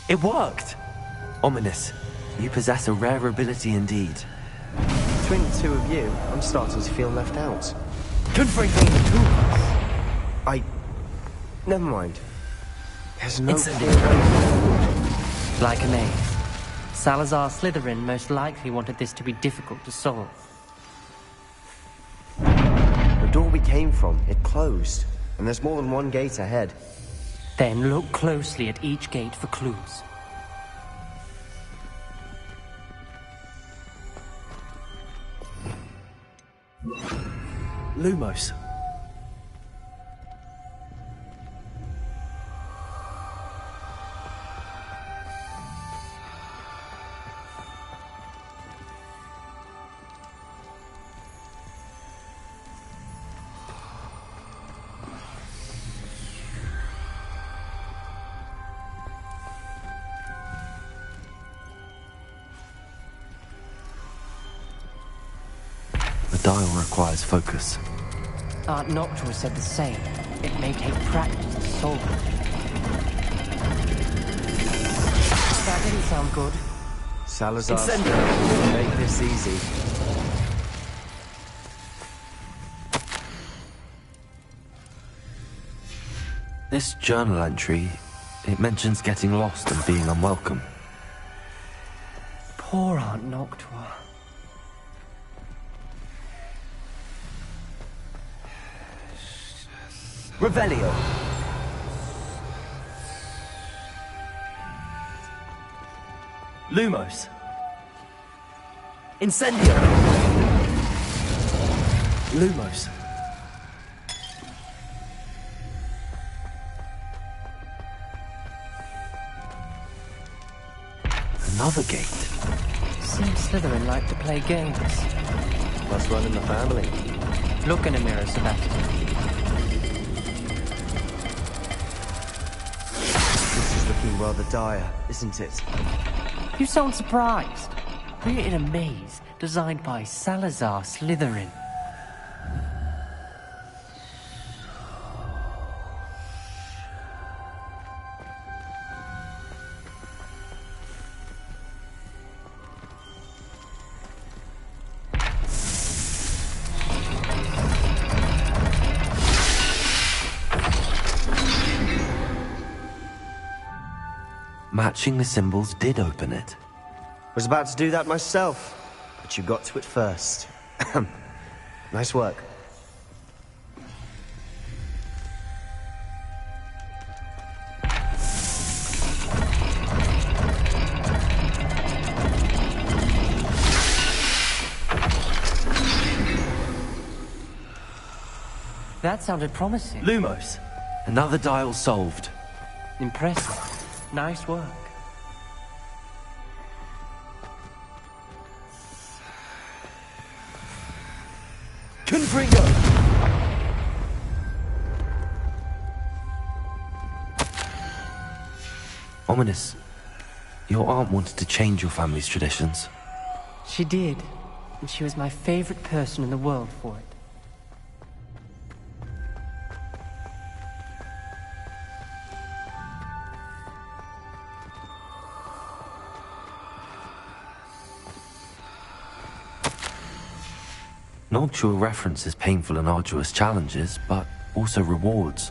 [SPEAKER 1] It worked! Ominous. You possess a rare ability indeed.
[SPEAKER 15] Between the two of you, I'm starting to feel left out.
[SPEAKER 1] Confringo!
[SPEAKER 15] Never mind. There's no...
[SPEAKER 12] Like a maze. Salazar Slytherin most likely wanted this to be difficult to solve.
[SPEAKER 15] The door we came from, it closed. And there's more than one gate ahead.
[SPEAKER 12] Then look closely at each gate for clues.
[SPEAKER 1] Lumos. The dial requires focus.
[SPEAKER 12] Aunt Noctua said the same. It may take practice to solve it. That didn't sound good.
[SPEAKER 15] Salazar,
[SPEAKER 1] Incendio.
[SPEAKER 15] make this easy.
[SPEAKER 1] This journal entry, it mentions getting lost and being unwelcome.
[SPEAKER 12] Poor Aunt Noctua.
[SPEAKER 1] Revelio. Lumos. Incendio. Lumos. Another gate.
[SPEAKER 12] Seems Slytherin like to play games.
[SPEAKER 15] Must run in the family.
[SPEAKER 12] Look in a mirror, Sebastian.
[SPEAKER 15] This is looking rather dire, isn't it?
[SPEAKER 12] You sound surprised. We're in a maze designed by Salazar Slytherin.
[SPEAKER 1] Matching the symbols did open it.
[SPEAKER 15] Was about to do that myself, but you got to it first. Nice work.
[SPEAKER 12] That sounded promising.
[SPEAKER 1] Lumos. Another dial solved.
[SPEAKER 12] Impressive. Nice work.
[SPEAKER 1] Confringo! Ominous. Your aunt wanted to change your family's traditions.
[SPEAKER 12] She did, and she was my favorite person in the world for it.
[SPEAKER 1] Noctua references painful and arduous challenges, but also rewards.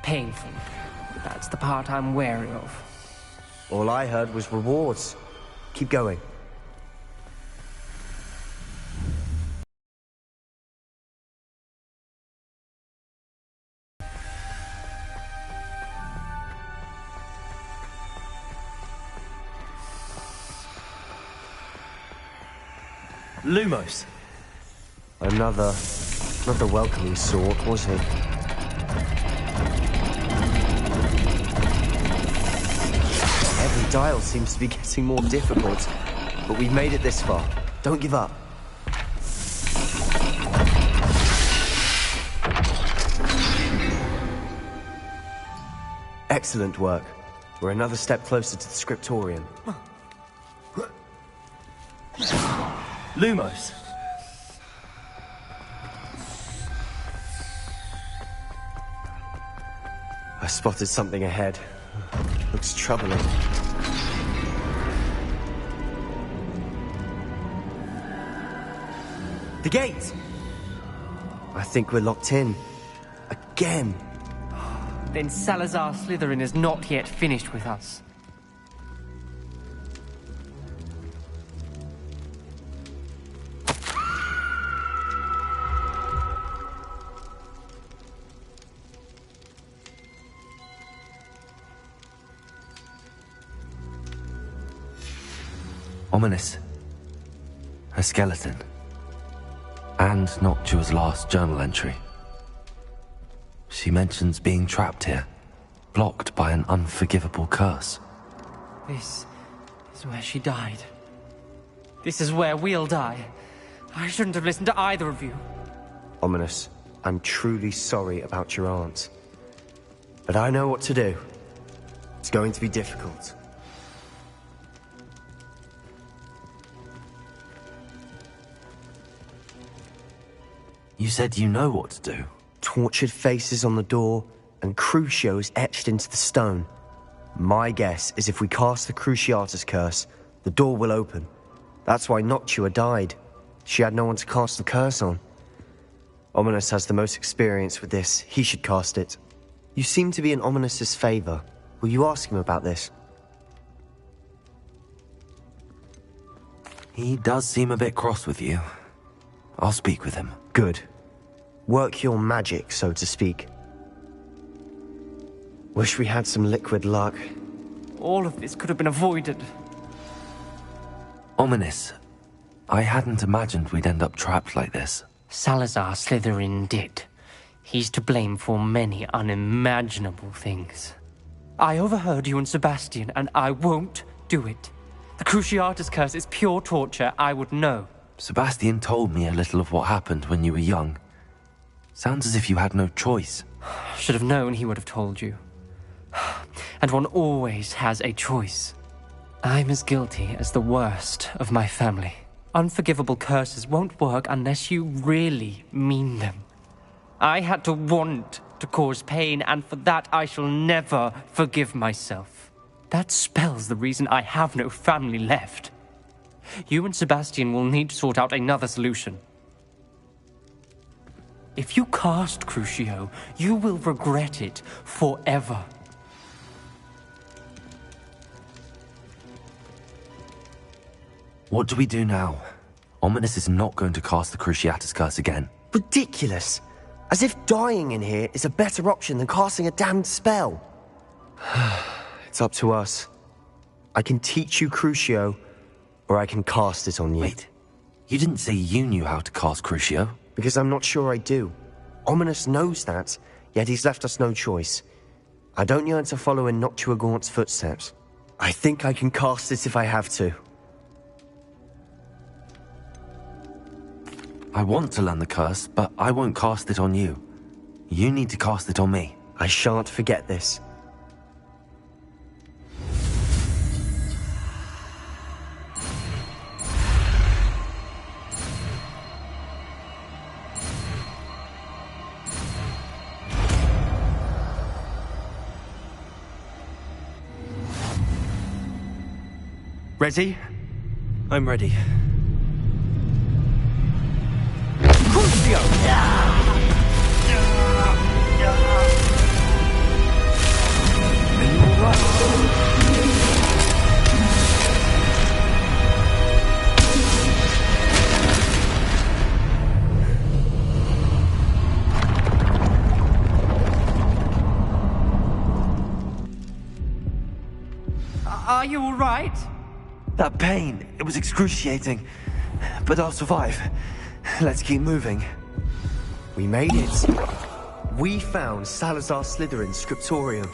[SPEAKER 12] Painful. That's the part I'm wary of.
[SPEAKER 15] All I heard was rewards. Keep going.
[SPEAKER 1] Lumos.
[SPEAKER 15] Another welcoming sort, was he? Every dial seems to be getting more difficult, but we've made it this far. Don't give up. Excellent work. We're another step closer to the scriptorium.
[SPEAKER 1] Lumos.
[SPEAKER 15] I spotted something ahead. Looks troubling. The gate! I think we're locked in. Again.
[SPEAKER 12] Then Salazar Slytherin is not yet finished with us.
[SPEAKER 1] Ominous. A skeleton. And Noctua's last journal entry. She mentions being trapped here, blocked by an unforgivable curse.
[SPEAKER 12] This is where she died. This is where we'll die. I shouldn't have listened to either of you.
[SPEAKER 15] Ominous, I'm truly sorry about your aunt. But I know what to do. It's going to be difficult.
[SPEAKER 1] You said you know what to do.
[SPEAKER 15] Tortured faces on the door, and Crucios etched into the stone. My guess is if we cast the Cruciatus curse, the door will open. That's why Noctua died. She had no one to cast the curse on. Ominous has the most experience with this. He should cast it. You seem to be in Ominous's favor. Will you ask him about this?
[SPEAKER 1] He does seem a bit cross with you. I'll speak with him.
[SPEAKER 15] Good. Work your magic, so to speak. Wish we had some liquid luck.
[SPEAKER 12] All of this could have been avoided.
[SPEAKER 1] Ominous. I hadn't imagined we'd end up trapped like this.
[SPEAKER 12] Salazar Slytherin did. He's to blame for many unimaginable things. I overheard you and Sebastian, and I won't do it. The Cruciatus curse is pure torture, I would know.
[SPEAKER 1] Sebastian told me a little of what happened when you were young. Sounds as if you had no choice.
[SPEAKER 12] Should have known he would have told you. And one always has a choice. I'm as guilty as the worst of my family. Unforgivable curses won't work unless you really mean them. I had to want to cause pain, and for that I shall never forgive myself. That spell's the reason I have no family left. You and Sebastian will need to sort out another solution. If you cast Crucio, you will regret it forever.
[SPEAKER 1] What do we do now? Ominous is not going to cast the Cruciatus curse again.
[SPEAKER 15] Ridiculous! As if dying in here is a better option than casting a damned spell. It's up to us. I can teach you Crucio, or I can cast it on you.
[SPEAKER 1] Wait, you didn't say you knew how to cast Crucio?
[SPEAKER 15] Because I'm not sure I do. Ominous knows that, yet he's left us no choice. I don't yearn to follow in Noctua Gaunt's footsteps. I think I can cast it if I have to.
[SPEAKER 1] I want to learn the curse, but I won't cast it on you. You need to cast it on me.
[SPEAKER 15] I shan't forget this.
[SPEAKER 1] Ready? I'm ready.
[SPEAKER 12] Are you all right?
[SPEAKER 1] That pain, it was excruciating. But I'll survive. Let's keep moving.
[SPEAKER 15] We made it. We found Salazar Slytherin's scriptorium.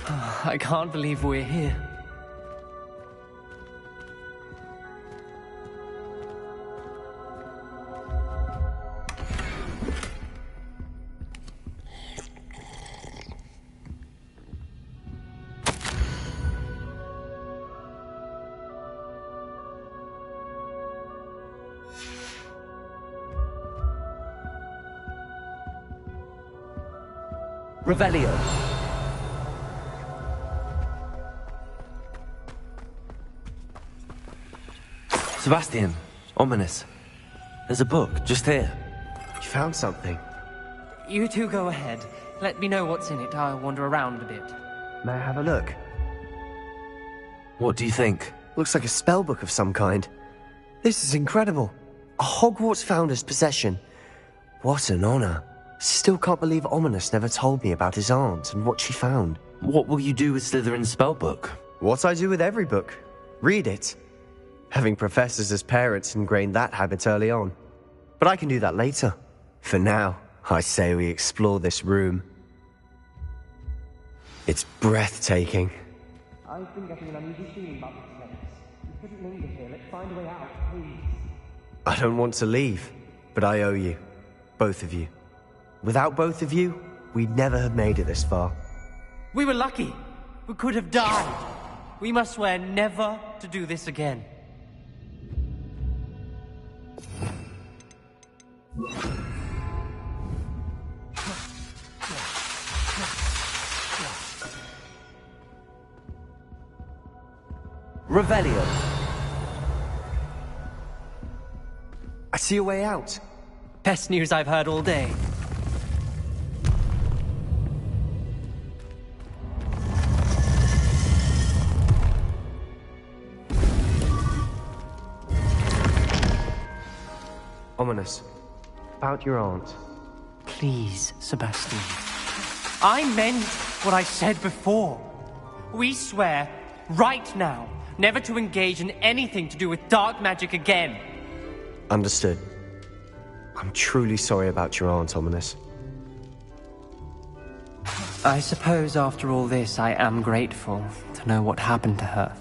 [SPEAKER 12] I can't believe we're here.
[SPEAKER 1] Revelio. Sebastian, Ominous. There's a book, just here.
[SPEAKER 15] You found something?
[SPEAKER 12] You two go ahead. Let me know what's in it. I'll wander around a bit.
[SPEAKER 15] May I have a look?
[SPEAKER 1] What do you think?
[SPEAKER 15] Looks like a spellbook of some kind. This is incredible. A Hogwarts founder's possession. What an honor. Still can't believe Ominous never told me about his aunt and what she found.
[SPEAKER 1] What will you do with Slytherin's spellbook?
[SPEAKER 15] What I do with every book. Read it. Having professors as parents ingrained that habit early on. But I can do that later. For now, I say we explore this room. It's breathtaking.
[SPEAKER 12] I've been getting an uneasy feeling about this place. We couldn't linger here. Let's find a way out, please.
[SPEAKER 15] I don't want to leave, but I owe you. Both of you. Without both of you, we'd never have made it this far.
[SPEAKER 12] We were lucky. We could have died. We must swear never to do this again.
[SPEAKER 1] Revelio.
[SPEAKER 15] I see a way out.
[SPEAKER 12] Best news I've heard all day.
[SPEAKER 15] Ominous. About your aunt.
[SPEAKER 12] Please, Sebastian. I meant what I said before. We swear, right now, never to engage in anything to do with dark magic again.
[SPEAKER 15] Understood. I'm truly sorry about your aunt, Ominous.
[SPEAKER 12] I suppose after all this, I am grateful to know what happened to her.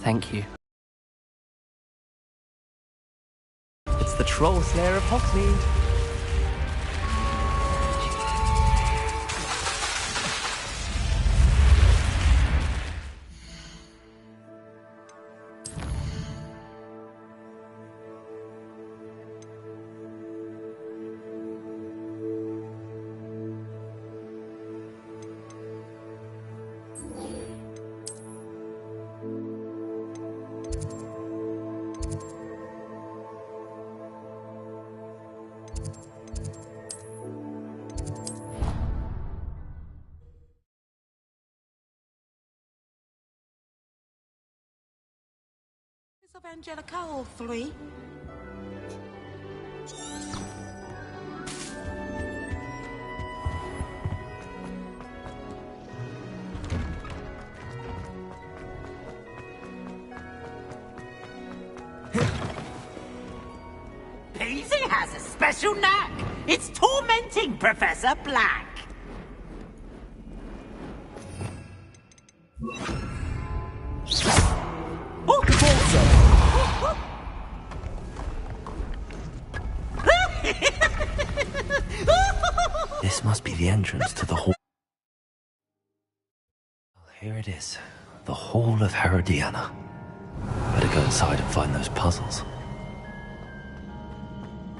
[SPEAKER 12] Thank you. It's the Troll Slayer of Hogsmeade.
[SPEAKER 13] Of Angelica, all three.
[SPEAKER 4] Peasy has a special knack. It's tormenting Professor Black.
[SPEAKER 1] This must be the entrance to the hall. Well, here it is. The Hall of Herodiana. Better go inside and find those puzzles.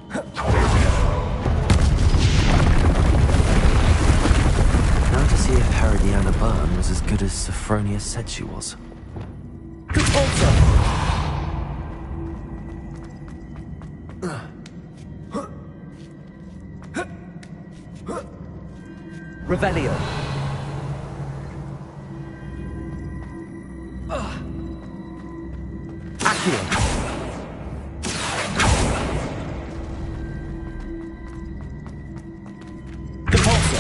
[SPEAKER 1] Now to see if Herodiana Byrne was as good as Sophronia said she was.
[SPEAKER 15] Revelio. Accio. Depulso.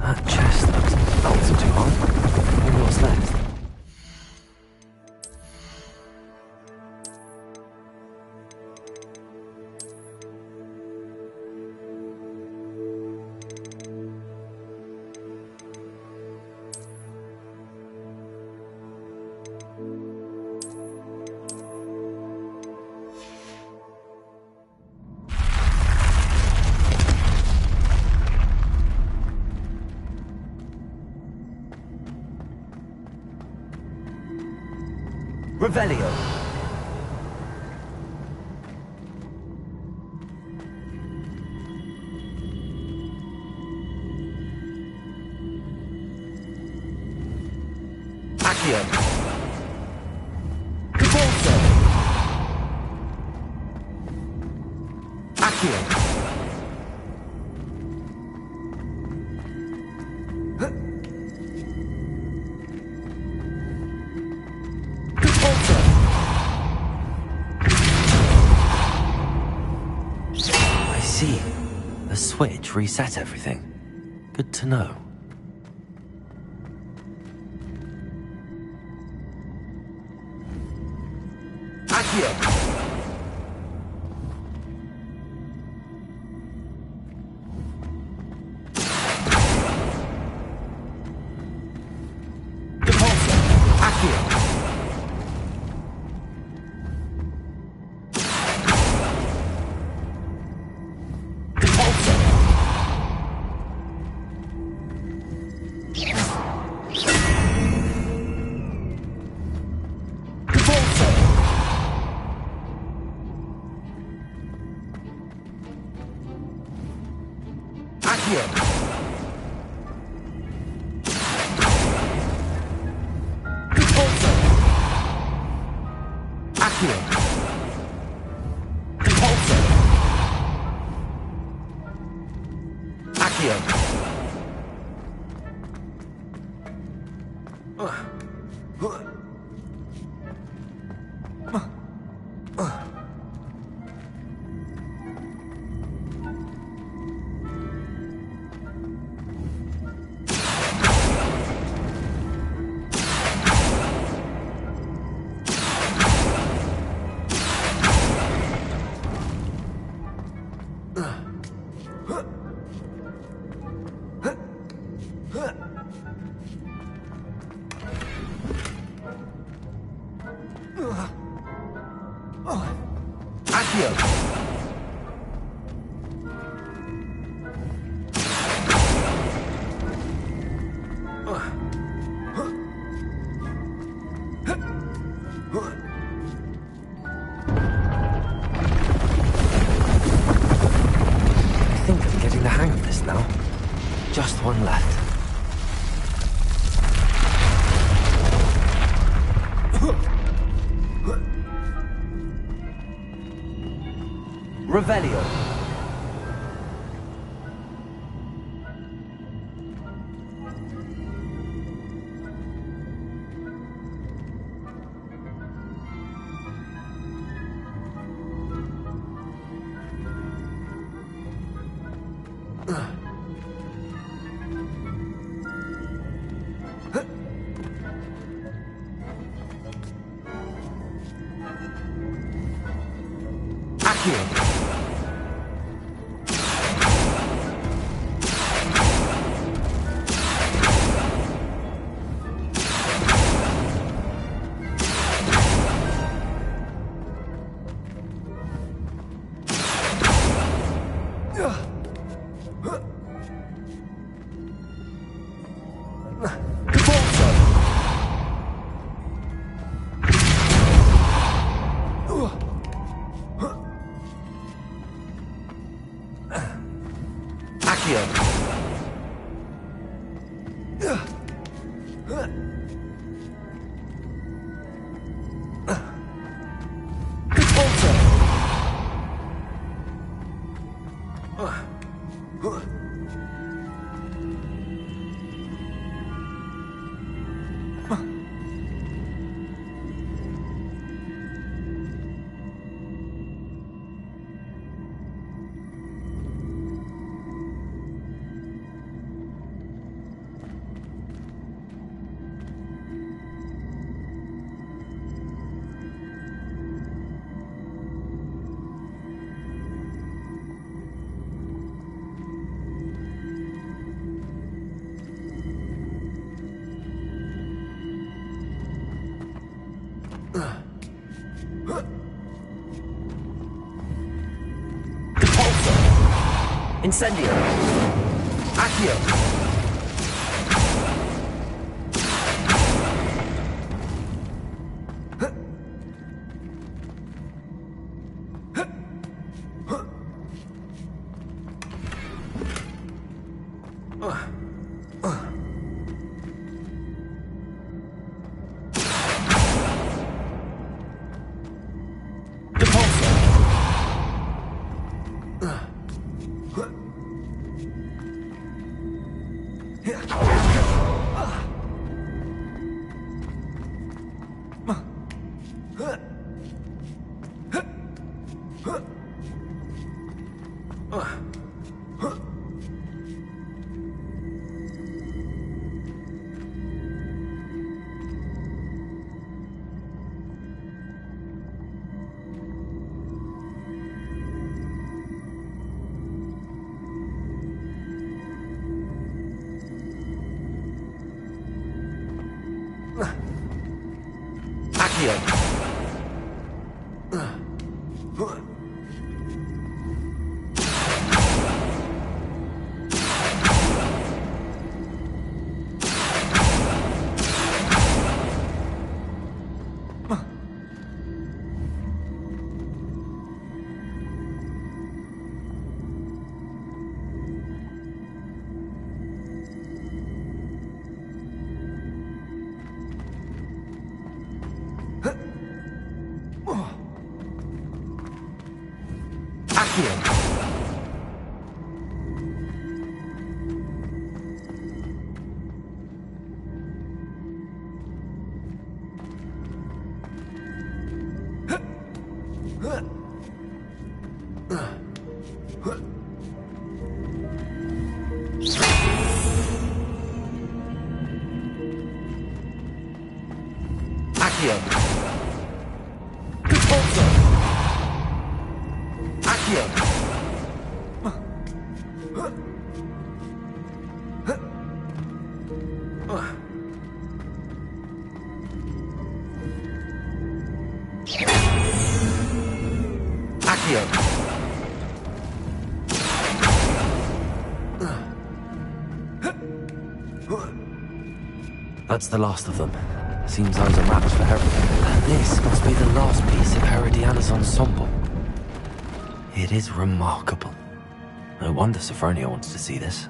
[SPEAKER 1] That chest looks... That wasn't too hard. Maybe what's next?
[SPEAKER 15] Revelio. Accio. Depulso. Accio.
[SPEAKER 1] I see. The switch reset everything. Good to know.
[SPEAKER 15] Accio. Depulso. Accio. Depulso. Depulso. Accio. Depulso. Accio. Depulso. Accio.
[SPEAKER 1] Just one left. Revelio. Incendio. Accio. That's the last of them. Seems those are maps for everything. And this must be the last piece of Herodiana's ensemble. It is remarkable. No wonder Sophronia wants to see this.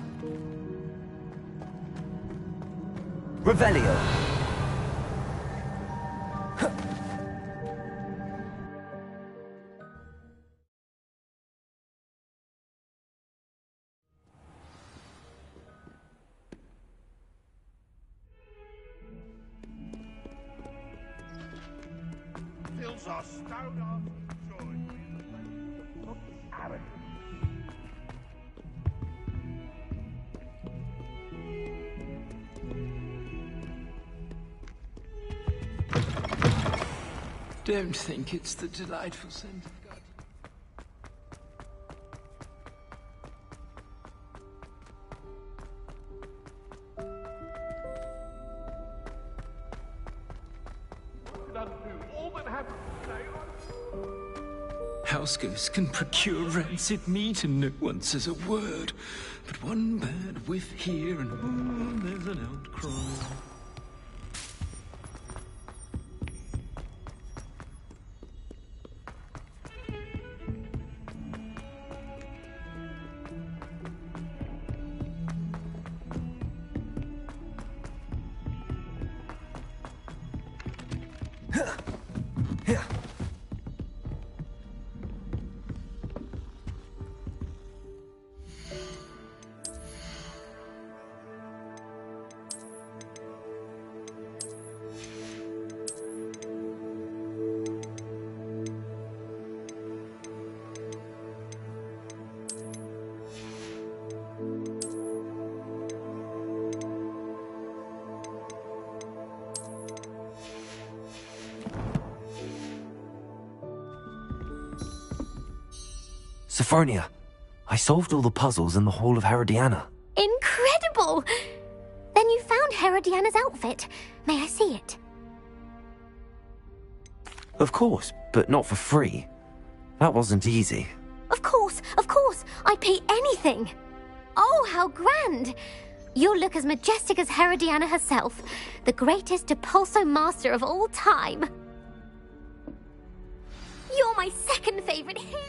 [SPEAKER 1] Revelio.
[SPEAKER 3] Fills our stout hearts with joy. Arrogant.
[SPEAKER 18] Don't think it's the delightful scent of God. House ghosts can procure rancid meat and no one says a word. But one bad whiff here and there's an outcry.
[SPEAKER 1] Sophronia, I solved all the puzzles in the Hall of Herodiana.
[SPEAKER 11] Incredible! Then you found Herodiana's outfit. May I see it?
[SPEAKER 1] Of course, but not for free. That wasn't easy.
[SPEAKER 11] Of course, I'd pay anything. Oh, how grand! You'll look as majestic as Herodiana herself, the greatest Depulso master of all time. You're my second favorite hero.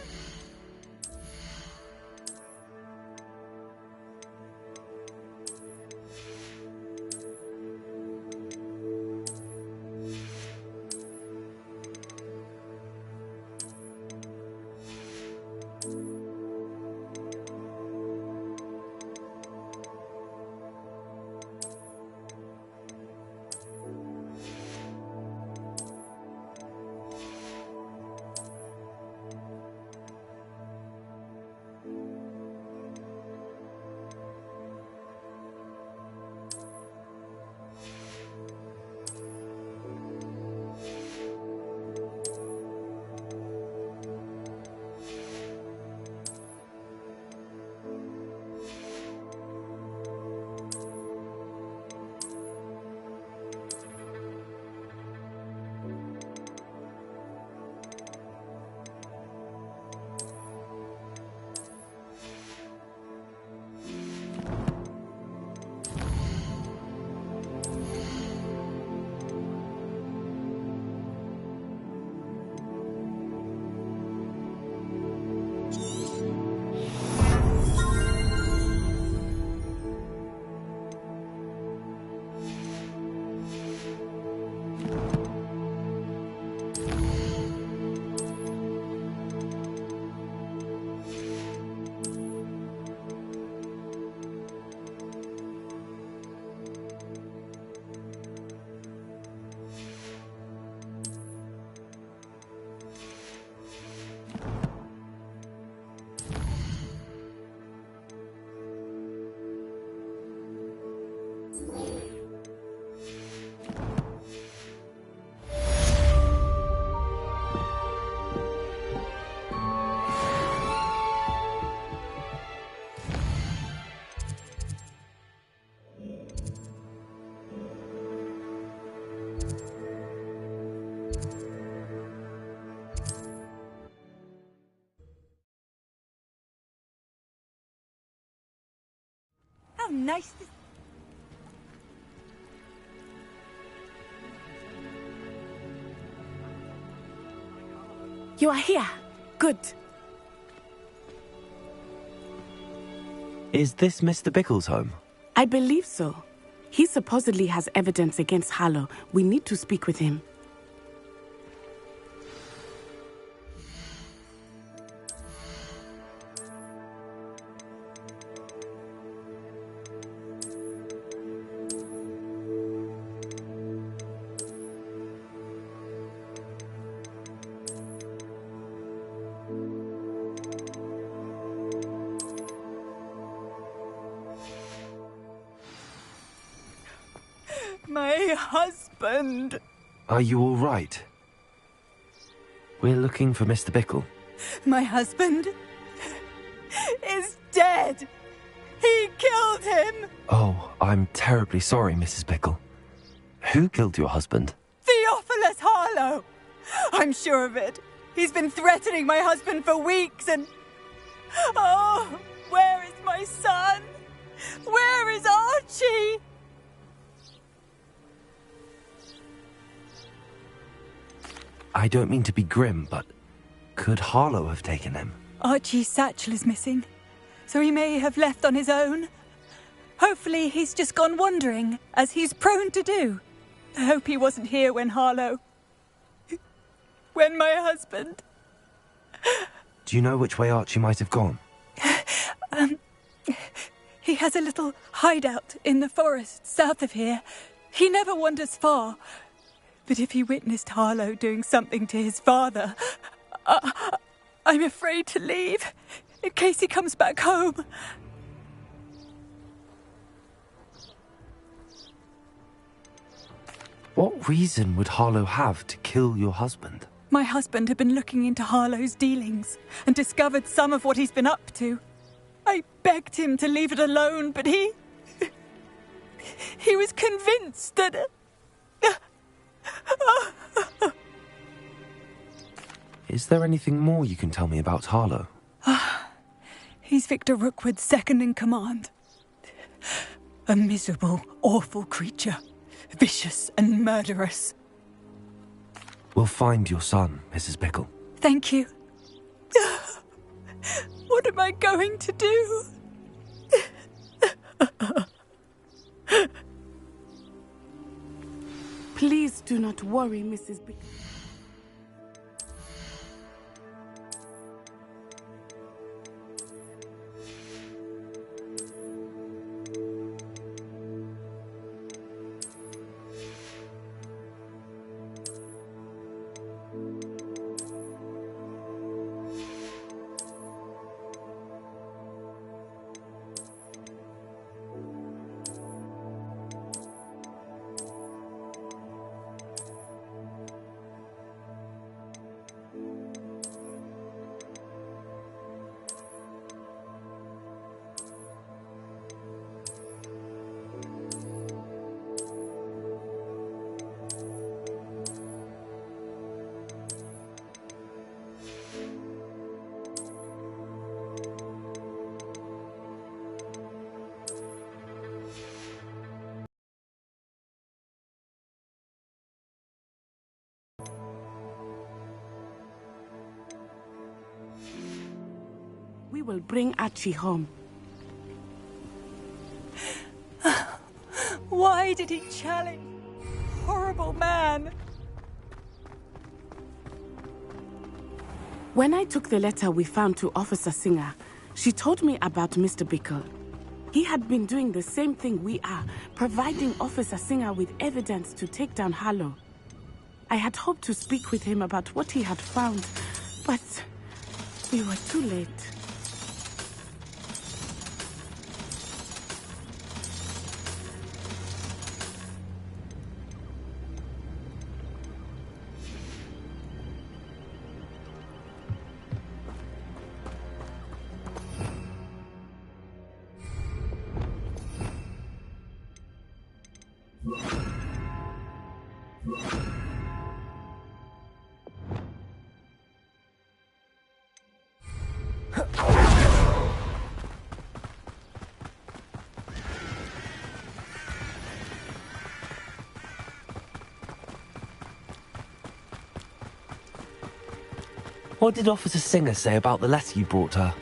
[SPEAKER 17] How nice this...
[SPEAKER 13] You are here. Good.
[SPEAKER 1] Is this Mr. Bickle's home?
[SPEAKER 13] I believe so. He supposedly has evidence against Harlow. We need to speak with him.
[SPEAKER 17] My husband.
[SPEAKER 1] Are you all right? We're looking for Mr. Bickle.
[SPEAKER 17] My husband is dead. He killed him.
[SPEAKER 1] Oh, I'm terribly sorry, Mrs. Bickle. Who killed your husband?
[SPEAKER 17] Theophilus Harlow. I'm sure of it. He's been threatening my husband for weeks and... Oh, where is my son? Where is Archie?
[SPEAKER 1] I don't mean to be grim, but could Harlow have taken him?
[SPEAKER 17] Archie's satchel is missing, so he may have left on his own. Hopefully he's just gone wandering, as he's prone to do. I hope he wasn't here when when my husband...
[SPEAKER 1] Do you know which way Archie might have gone?
[SPEAKER 17] He has a little hideout in the forest south of here. He never wanders far. But if he witnessed Harlow doing something to his father, I'm afraid to leave, in case he comes back home.
[SPEAKER 1] What reason would Harlow have to kill your husband?
[SPEAKER 17] My husband had been looking into Harlow's dealings and discovered some of what he's been up to. I begged him to leave it alone, but he was convinced that...
[SPEAKER 1] Is there anything more you can tell me about Harlow?
[SPEAKER 17] He's Victor Rookwood's second in command. A miserable, awful creature. Vicious and murderous.
[SPEAKER 1] We'll find your son, Mrs. Bickle.
[SPEAKER 17] Thank you. What am I going to do?
[SPEAKER 13] Please do not worry, Mrs. Bickle. We will bring Archie home.
[SPEAKER 17] Why did he challenge? Horrible man.
[SPEAKER 13] When I took the letter we found to Officer Singer, she told me about Mr. Bickle. He had been doing the same thing we are, providing Officer Singer with evidence to take down Harlow. I had hoped to speak with him about what he had found, but we were too late.
[SPEAKER 1] What did Officer Singer say about the letter you brought her?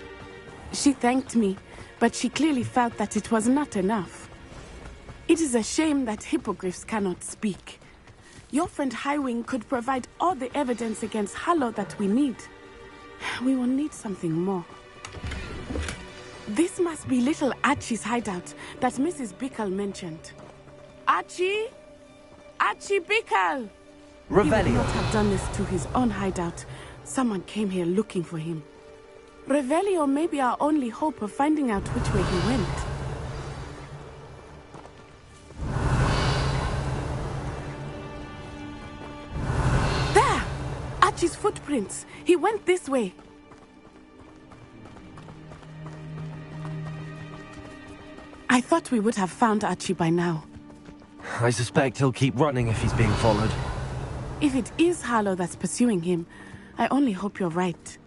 [SPEAKER 13] She thanked me, but she clearly felt that it was not enough. It is a shame that hippogriffs cannot speak. Your friend Highwing could provide all the evidence against Harlow that we need. We will need something more. This must be little Archie's hideout that Mrs. Bickle mentioned. Archie? Archie Bickle!
[SPEAKER 1] Revelio.
[SPEAKER 13] He would not have done this to his own hideout. Someone came here looking for him. Revelio may be our only hope of finding out which way he went. There! Archie's footprints. He went this way. I thought we would have found Archie by now.
[SPEAKER 1] I suspect he'll keep running if he's being followed.
[SPEAKER 13] If it is Harlow that's pursuing him, I only hope you're right.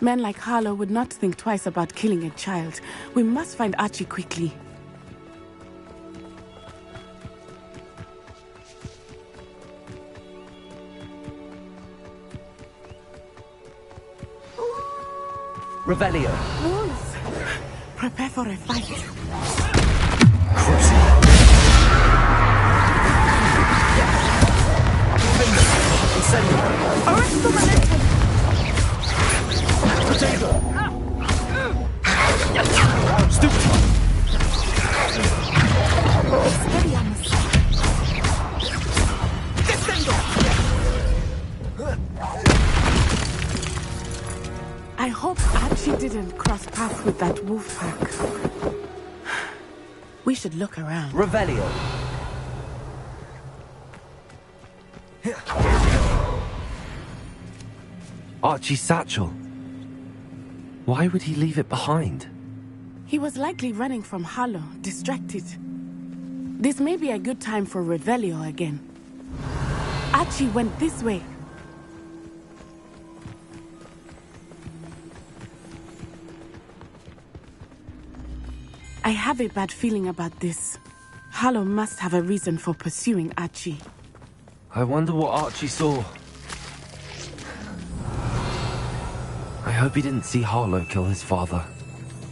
[SPEAKER 13] Men like Harlow would not think twice about killing a child. We must find Archie quickly.
[SPEAKER 1] Revelio.
[SPEAKER 13] Wolves! Prepare for a fight.
[SPEAKER 4] Arrest the momentum!
[SPEAKER 1] Potato! Stupid!
[SPEAKER 13] I hope Archie didn't cross paths with that wolf pack. We should look around.
[SPEAKER 1] Revelio. Archie's satchel. Why would he leave it behind?
[SPEAKER 13] He was likely running from Harlow, distracted. This may be a good time for Revelio again. Archie went this way. I have a bad feeling about this. Harlow must have a reason for pursuing Archie.
[SPEAKER 1] I wonder what Archie saw. I hope he didn't see Harlow kill his father.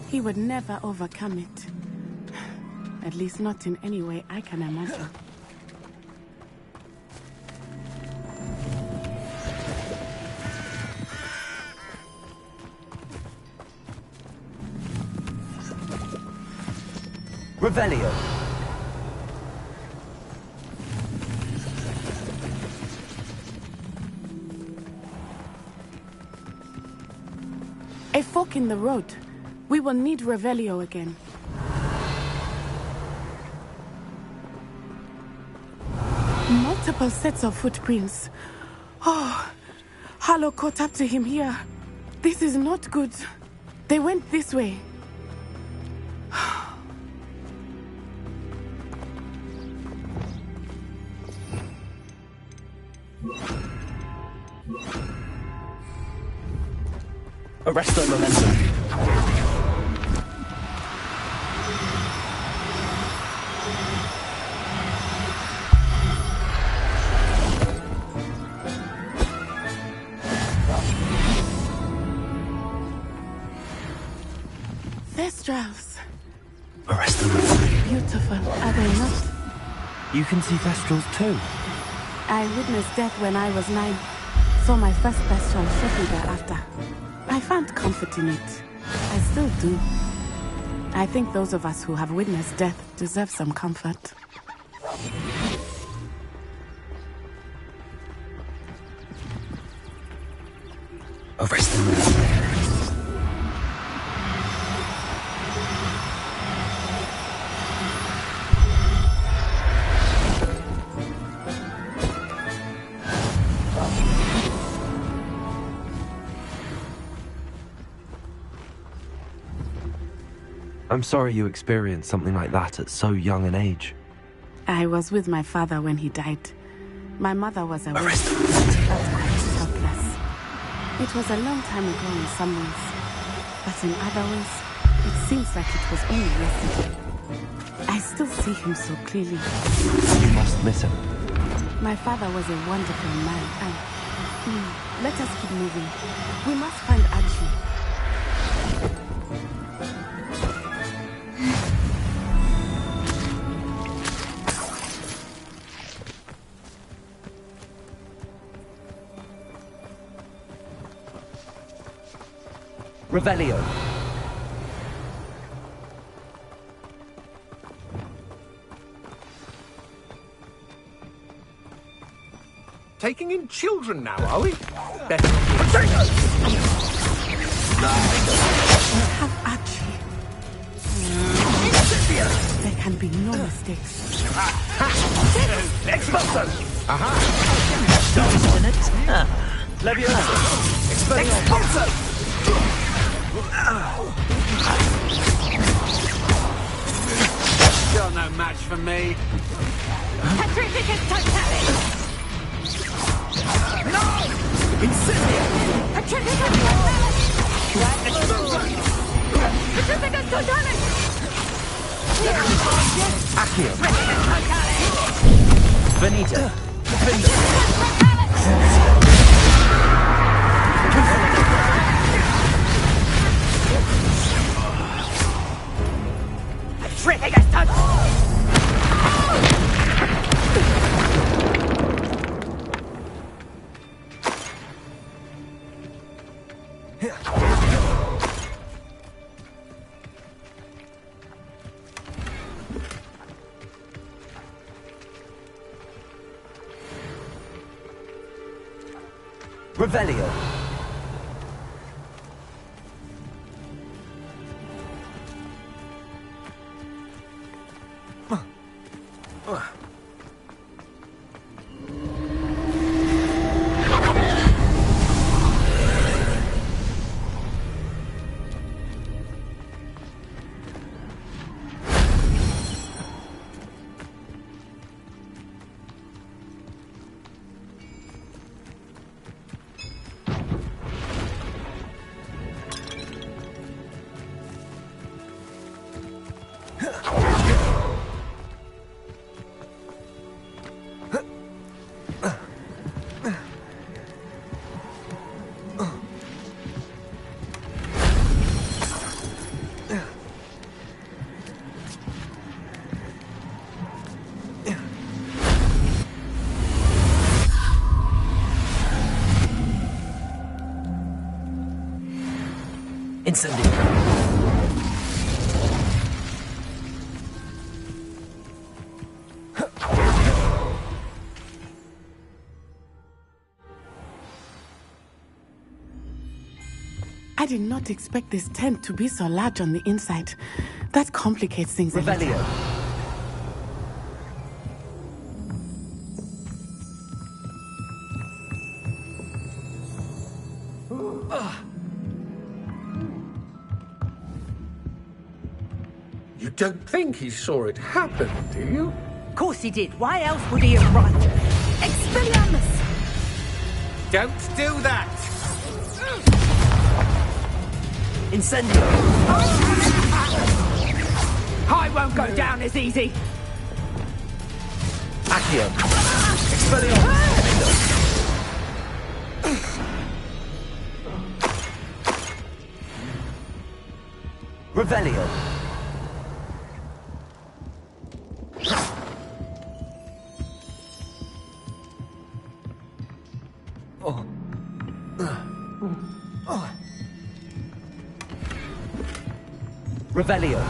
[SPEAKER 13] He would never overcome it. At least not in any way I can imagine.
[SPEAKER 1] Revelio.
[SPEAKER 13] A fork in the road. We will need Revelio again. Multiple sets of footprints. Oh, Harlow caught up to him here. This is not good. They went this way.
[SPEAKER 1] Arrest the momentum.
[SPEAKER 13] Thestrals.
[SPEAKER 1] Arrest the momentum.
[SPEAKER 13] Beautiful, are they not?
[SPEAKER 1] You can see Thestrals too.
[SPEAKER 13] I witnessed death when I was 9. Saw my first Thestral shortly thereafter. I found comfort in it. I still do. I think those of us who have witnessed death deserve some comfort.
[SPEAKER 1] Arrest the momentum. I'm sorry you experienced something like that at so young an age.
[SPEAKER 13] I was with my father when he died. My mother was away. Helpless. It was a long time ago in some ways, but in other ways, it seems like it was only yesterday. I still see him so clearly.
[SPEAKER 1] You must miss him.
[SPEAKER 13] My father was a wonderful man, and let us keep moving. We must find Archie.
[SPEAKER 15] Revelio.
[SPEAKER 19] Taking in children now, are we? Better.
[SPEAKER 13] Have actually. There can be no mistakes.
[SPEAKER 19] Expulso! Aha!
[SPEAKER 4] Leviosa!
[SPEAKER 19] Expulso!
[SPEAKER 4] You're no match for me.
[SPEAKER 17] Petrificus Totalis!
[SPEAKER 19] No! Incendio!
[SPEAKER 17] Petrificus Totalis! Petrificus Totalis!
[SPEAKER 15] Accio.
[SPEAKER 17] Totalis!
[SPEAKER 15] Benita.
[SPEAKER 17] Petrificus Totalis!
[SPEAKER 15] Revelio. Incendio.
[SPEAKER 13] I did not expect this tent to be so large on the inside. That complicates things a little.
[SPEAKER 15] Revelio.
[SPEAKER 19] You don't think he saw it happen, do you?
[SPEAKER 17] Of course he did. Why else would he have run? Expelliarmus!
[SPEAKER 19] Don't do that!
[SPEAKER 15] Incendio.
[SPEAKER 17] I won't go down as easy.
[SPEAKER 15] Accio. Expelliarmus. Revelio. Revelio.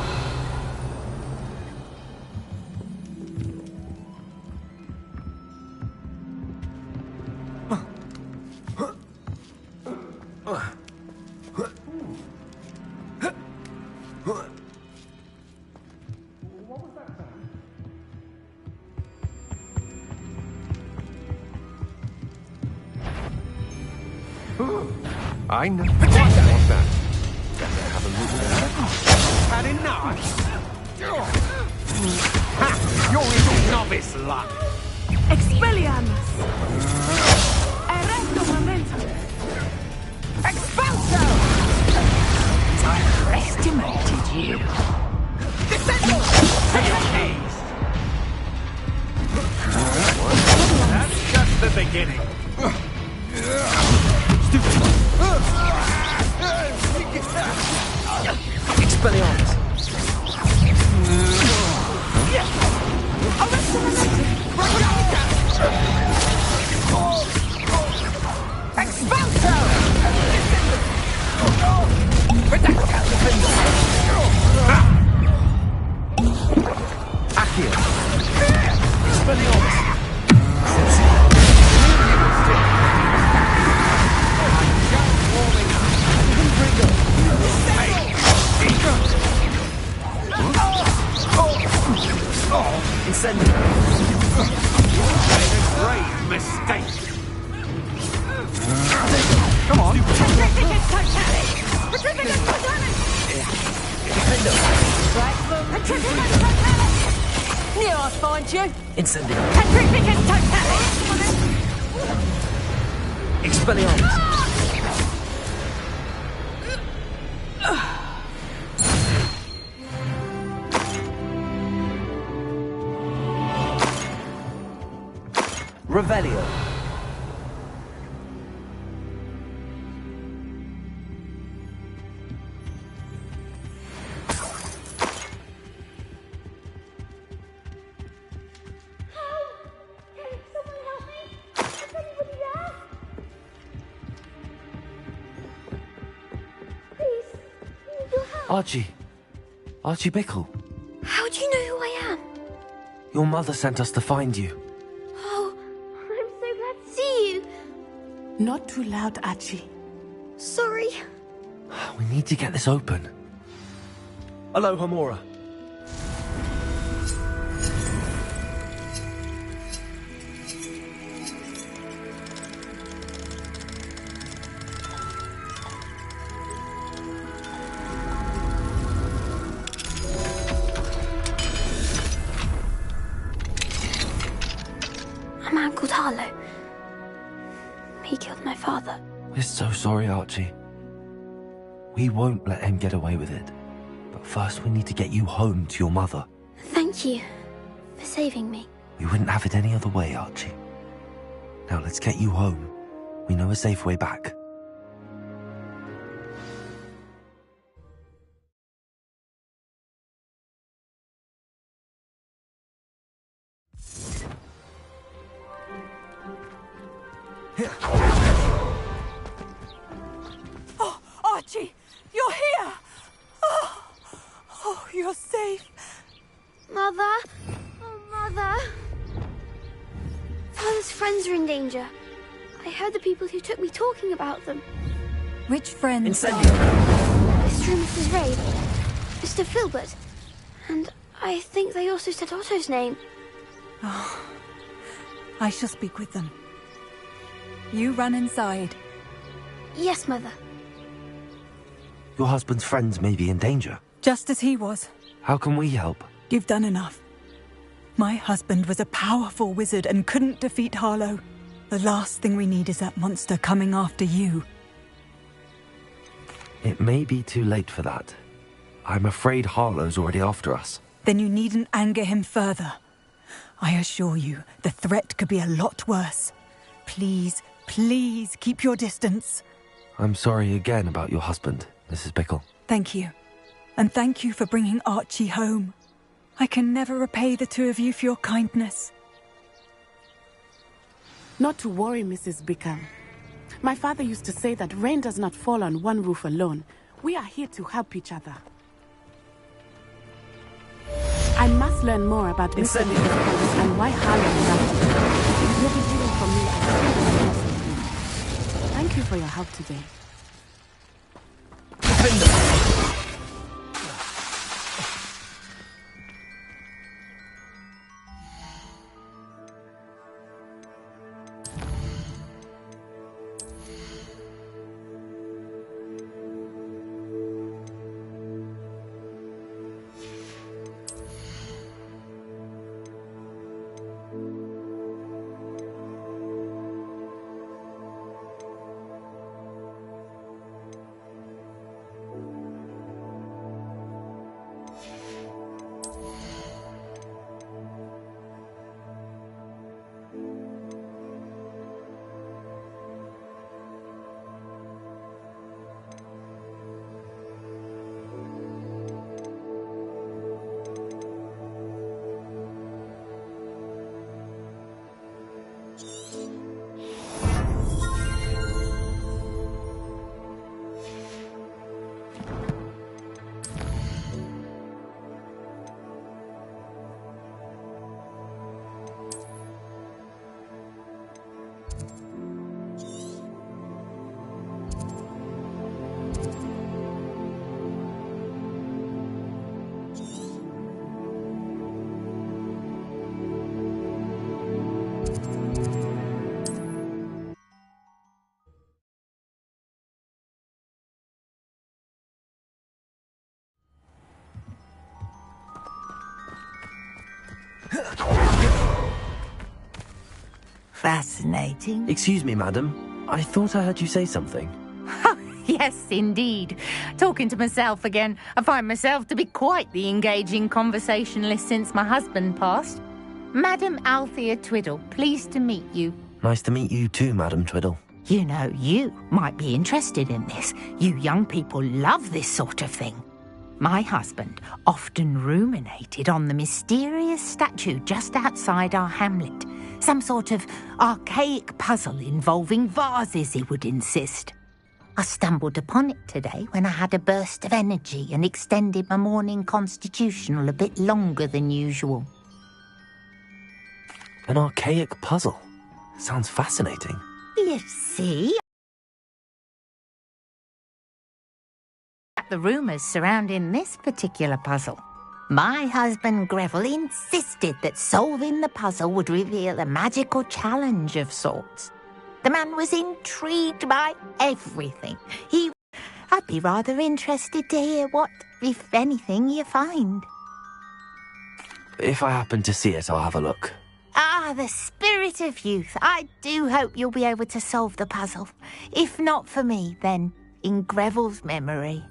[SPEAKER 19] I know. What's that? Better have a look. Had enough? Ha! Your little novice luck.
[SPEAKER 17] Expelliarmus! Erecto momentum! Expulso! I underestimated you.
[SPEAKER 19] Descendo! That's just the beginning.
[SPEAKER 15] Expelliarmus.
[SPEAKER 17] Expulso!
[SPEAKER 1] Here. Expelliarmus! Incendio!
[SPEAKER 3] Made a grave mistake!
[SPEAKER 1] Come on!
[SPEAKER 4] Petrificus Totale! Petrificus Totale! Petrificus Totale! Knew I'd find you!
[SPEAKER 1] Incendio!
[SPEAKER 4] Petrificus Totale!
[SPEAKER 1] Expelliarmus! Revelio. Archie. Archie Bickle.
[SPEAKER 2] How do you know who I am?
[SPEAKER 1] Your mother sent us to find you.
[SPEAKER 2] Oh, I'm so glad to see you.
[SPEAKER 13] Not too loud, Archie.
[SPEAKER 2] Sorry.
[SPEAKER 1] We need to get this open. Hello, Homora.
[SPEAKER 2] A man called Harlow. He killed my father.
[SPEAKER 1] We're so sorry, Archie. We won't let him get away with it. But first we need to get you home to your mother.
[SPEAKER 2] Thank you for saving me.
[SPEAKER 1] We wouldn't have it any other way, Archie. Now let's get you home. We know a safe way back.
[SPEAKER 17] Oh, Archie, you're here! Oh, you're safe.
[SPEAKER 2] Mother? Oh, Mother. Father's friends are in danger. I heard the people who took me talking about them.
[SPEAKER 17] Which friends?
[SPEAKER 1] Incendio!
[SPEAKER 2] Mr. and Mrs. Raid, Mr. Filbert, and I think they also said Otto's name.
[SPEAKER 17] Oh, I shall speak with them. You run inside.
[SPEAKER 2] Yes, Mother.
[SPEAKER 1] Your husband's friends may be in danger.
[SPEAKER 17] Just as he was.
[SPEAKER 1] How can we help?
[SPEAKER 17] You've done enough. My husband was a powerful wizard and couldn't defeat Harlow. The last thing we need is that monster coming after you.
[SPEAKER 1] It may be too late for that. I'm afraid Harlow's already after us.
[SPEAKER 17] Then you needn't anger him further. I assure you, the threat could be a lot worse. Please, please keep your distance.
[SPEAKER 1] I'm sorry again about your husband, Mrs. Bickle.
[SPEAKER 17] Thank you. And thank you for bringing Archie home. I can never repay the two of you for your kindness.
[SPEAKER 13] Not to worry, Mrs. Bickle. My father used to say that rain does not fall on one roof alone. We are here to help each other. I must learn more about Mr. Bickle and why Harlow left. You'll be hearing from me as soon as possible. Thank you for your help today.
[SPEAKER 20] Fascinating.
[SPEAKER 1] Excuse me, madam. I thought I heard you say something.
[SPEAKER 20] Yes, indeed. Talking to myself again. I find myself to be quite the engaging conversationalist since my husband passed. Madam Althea Twiddle, pleased to meet you.
[SPEAKER 1] Nice to meet you too, Madam Twiddle.
[SPEAKER 20] You know, you might be interested in this. You young people love this sort of thing. My husband often ruminated on the mysterious statue just outside our hamlet. Some sort of archaic puzzle involving vases, he would insist. I stumbled upon it today when I had a burst of energy and extended my morning constitutional a bit longer than usual.
[SPEAKER 1] An archaic puzzle. Sounds fascinating.
[SPEAKER 20] You see? The rumours surrounding this particular puzzle. My husband Greville insisted that solving the puzzle would reveal a magical challenge of sorts. The man was intrigued by everything. I'd be rather interested to hear what, if anything, you find.
[SPEAKER 1] If I happen to see it, I'll have a look.
[SPEAKER 20] Ah, the spirit of youth. I do hope you'll be able to solve the puzzle. If not for me, then in Greville's memory.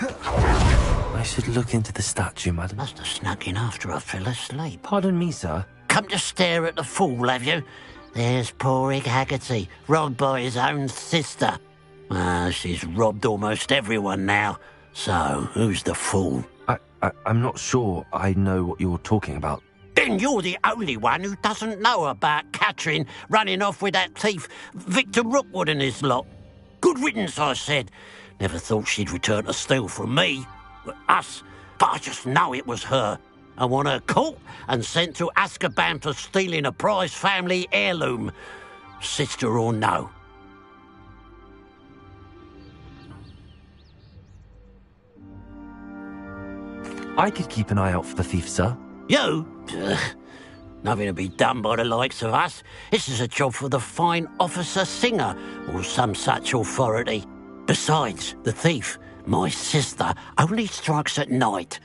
[SPEAKER 1] I should look into the statue, madam.
[SPEAKER 7] Must have snuck in after I fell asleep.
[SPEAKER 1] Pardon me, sir.
[SPEAKER 7] Come to stare at the fool, have you? There's poor Egg Haggerty, robbed by his own sister. She's robbed almost everyone now. So, who's the fool?
[SPEAKER 1] I'm not sure I know what you're talking about.
[SPEAKER 7] Then you're the only one who doesn't know about Catherine running off with that thief, Victor Rookwood and his lot. Good riddance, I said. Never thought she'd return to steal from me. Us. But I just know it was her. I want her caught and sent to Azkaban for stealing a prize family heirloom. Sister or no.
[SPEAKER 1] I could keep an eye out for the thief, sir.
[SPEAKER 7] You? Nothing to be done by the likes of us. This is a job for the fine Officer Singer, or some such authority. Besides, the thief, my sister, only strikes at night.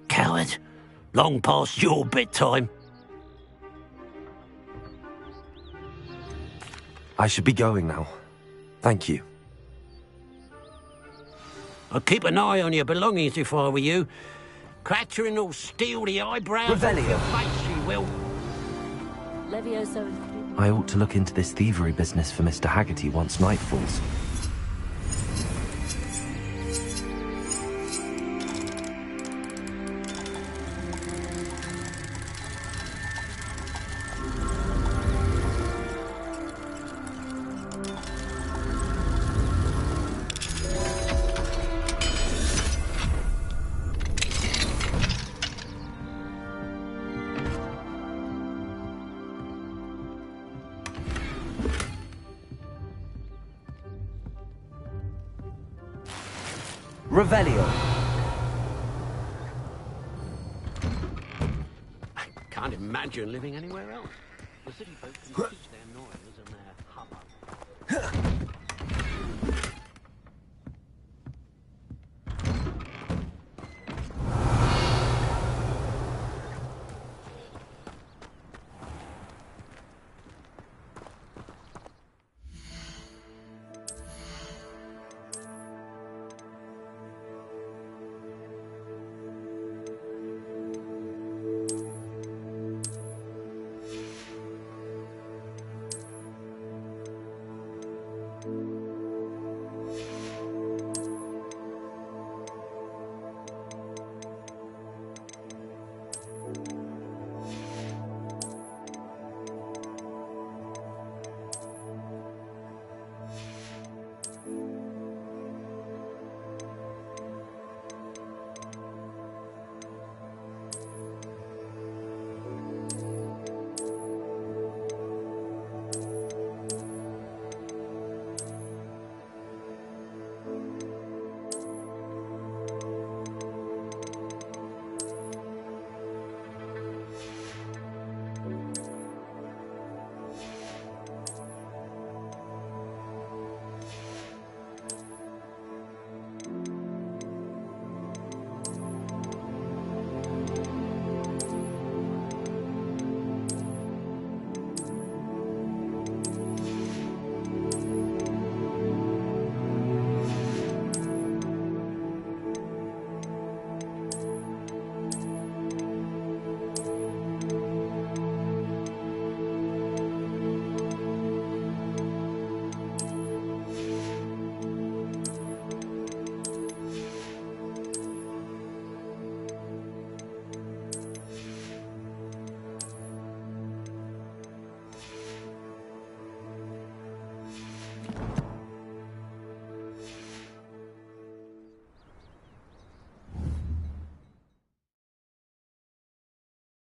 [SPEAKER 7] Coward. Long past your bedtime.
[SPEAKER 1] I should be going now. Thank you.
[SPEAKER 7] I'd keep an eye on your belongings if I were you. Catherine will steal the eyebrows off
[SPEAKER 1] Revelio.
[SPEAKER 7] your face, she will.
[SPEAKER 6] Levioso.
[SPEAKER 1] I ought to look into this thievery business for Mr. Haggerty once night falls. Revelio.
[SPEAKER 7] I can't imagine living anywhere else. The city folk can teach their noise and their hubbub.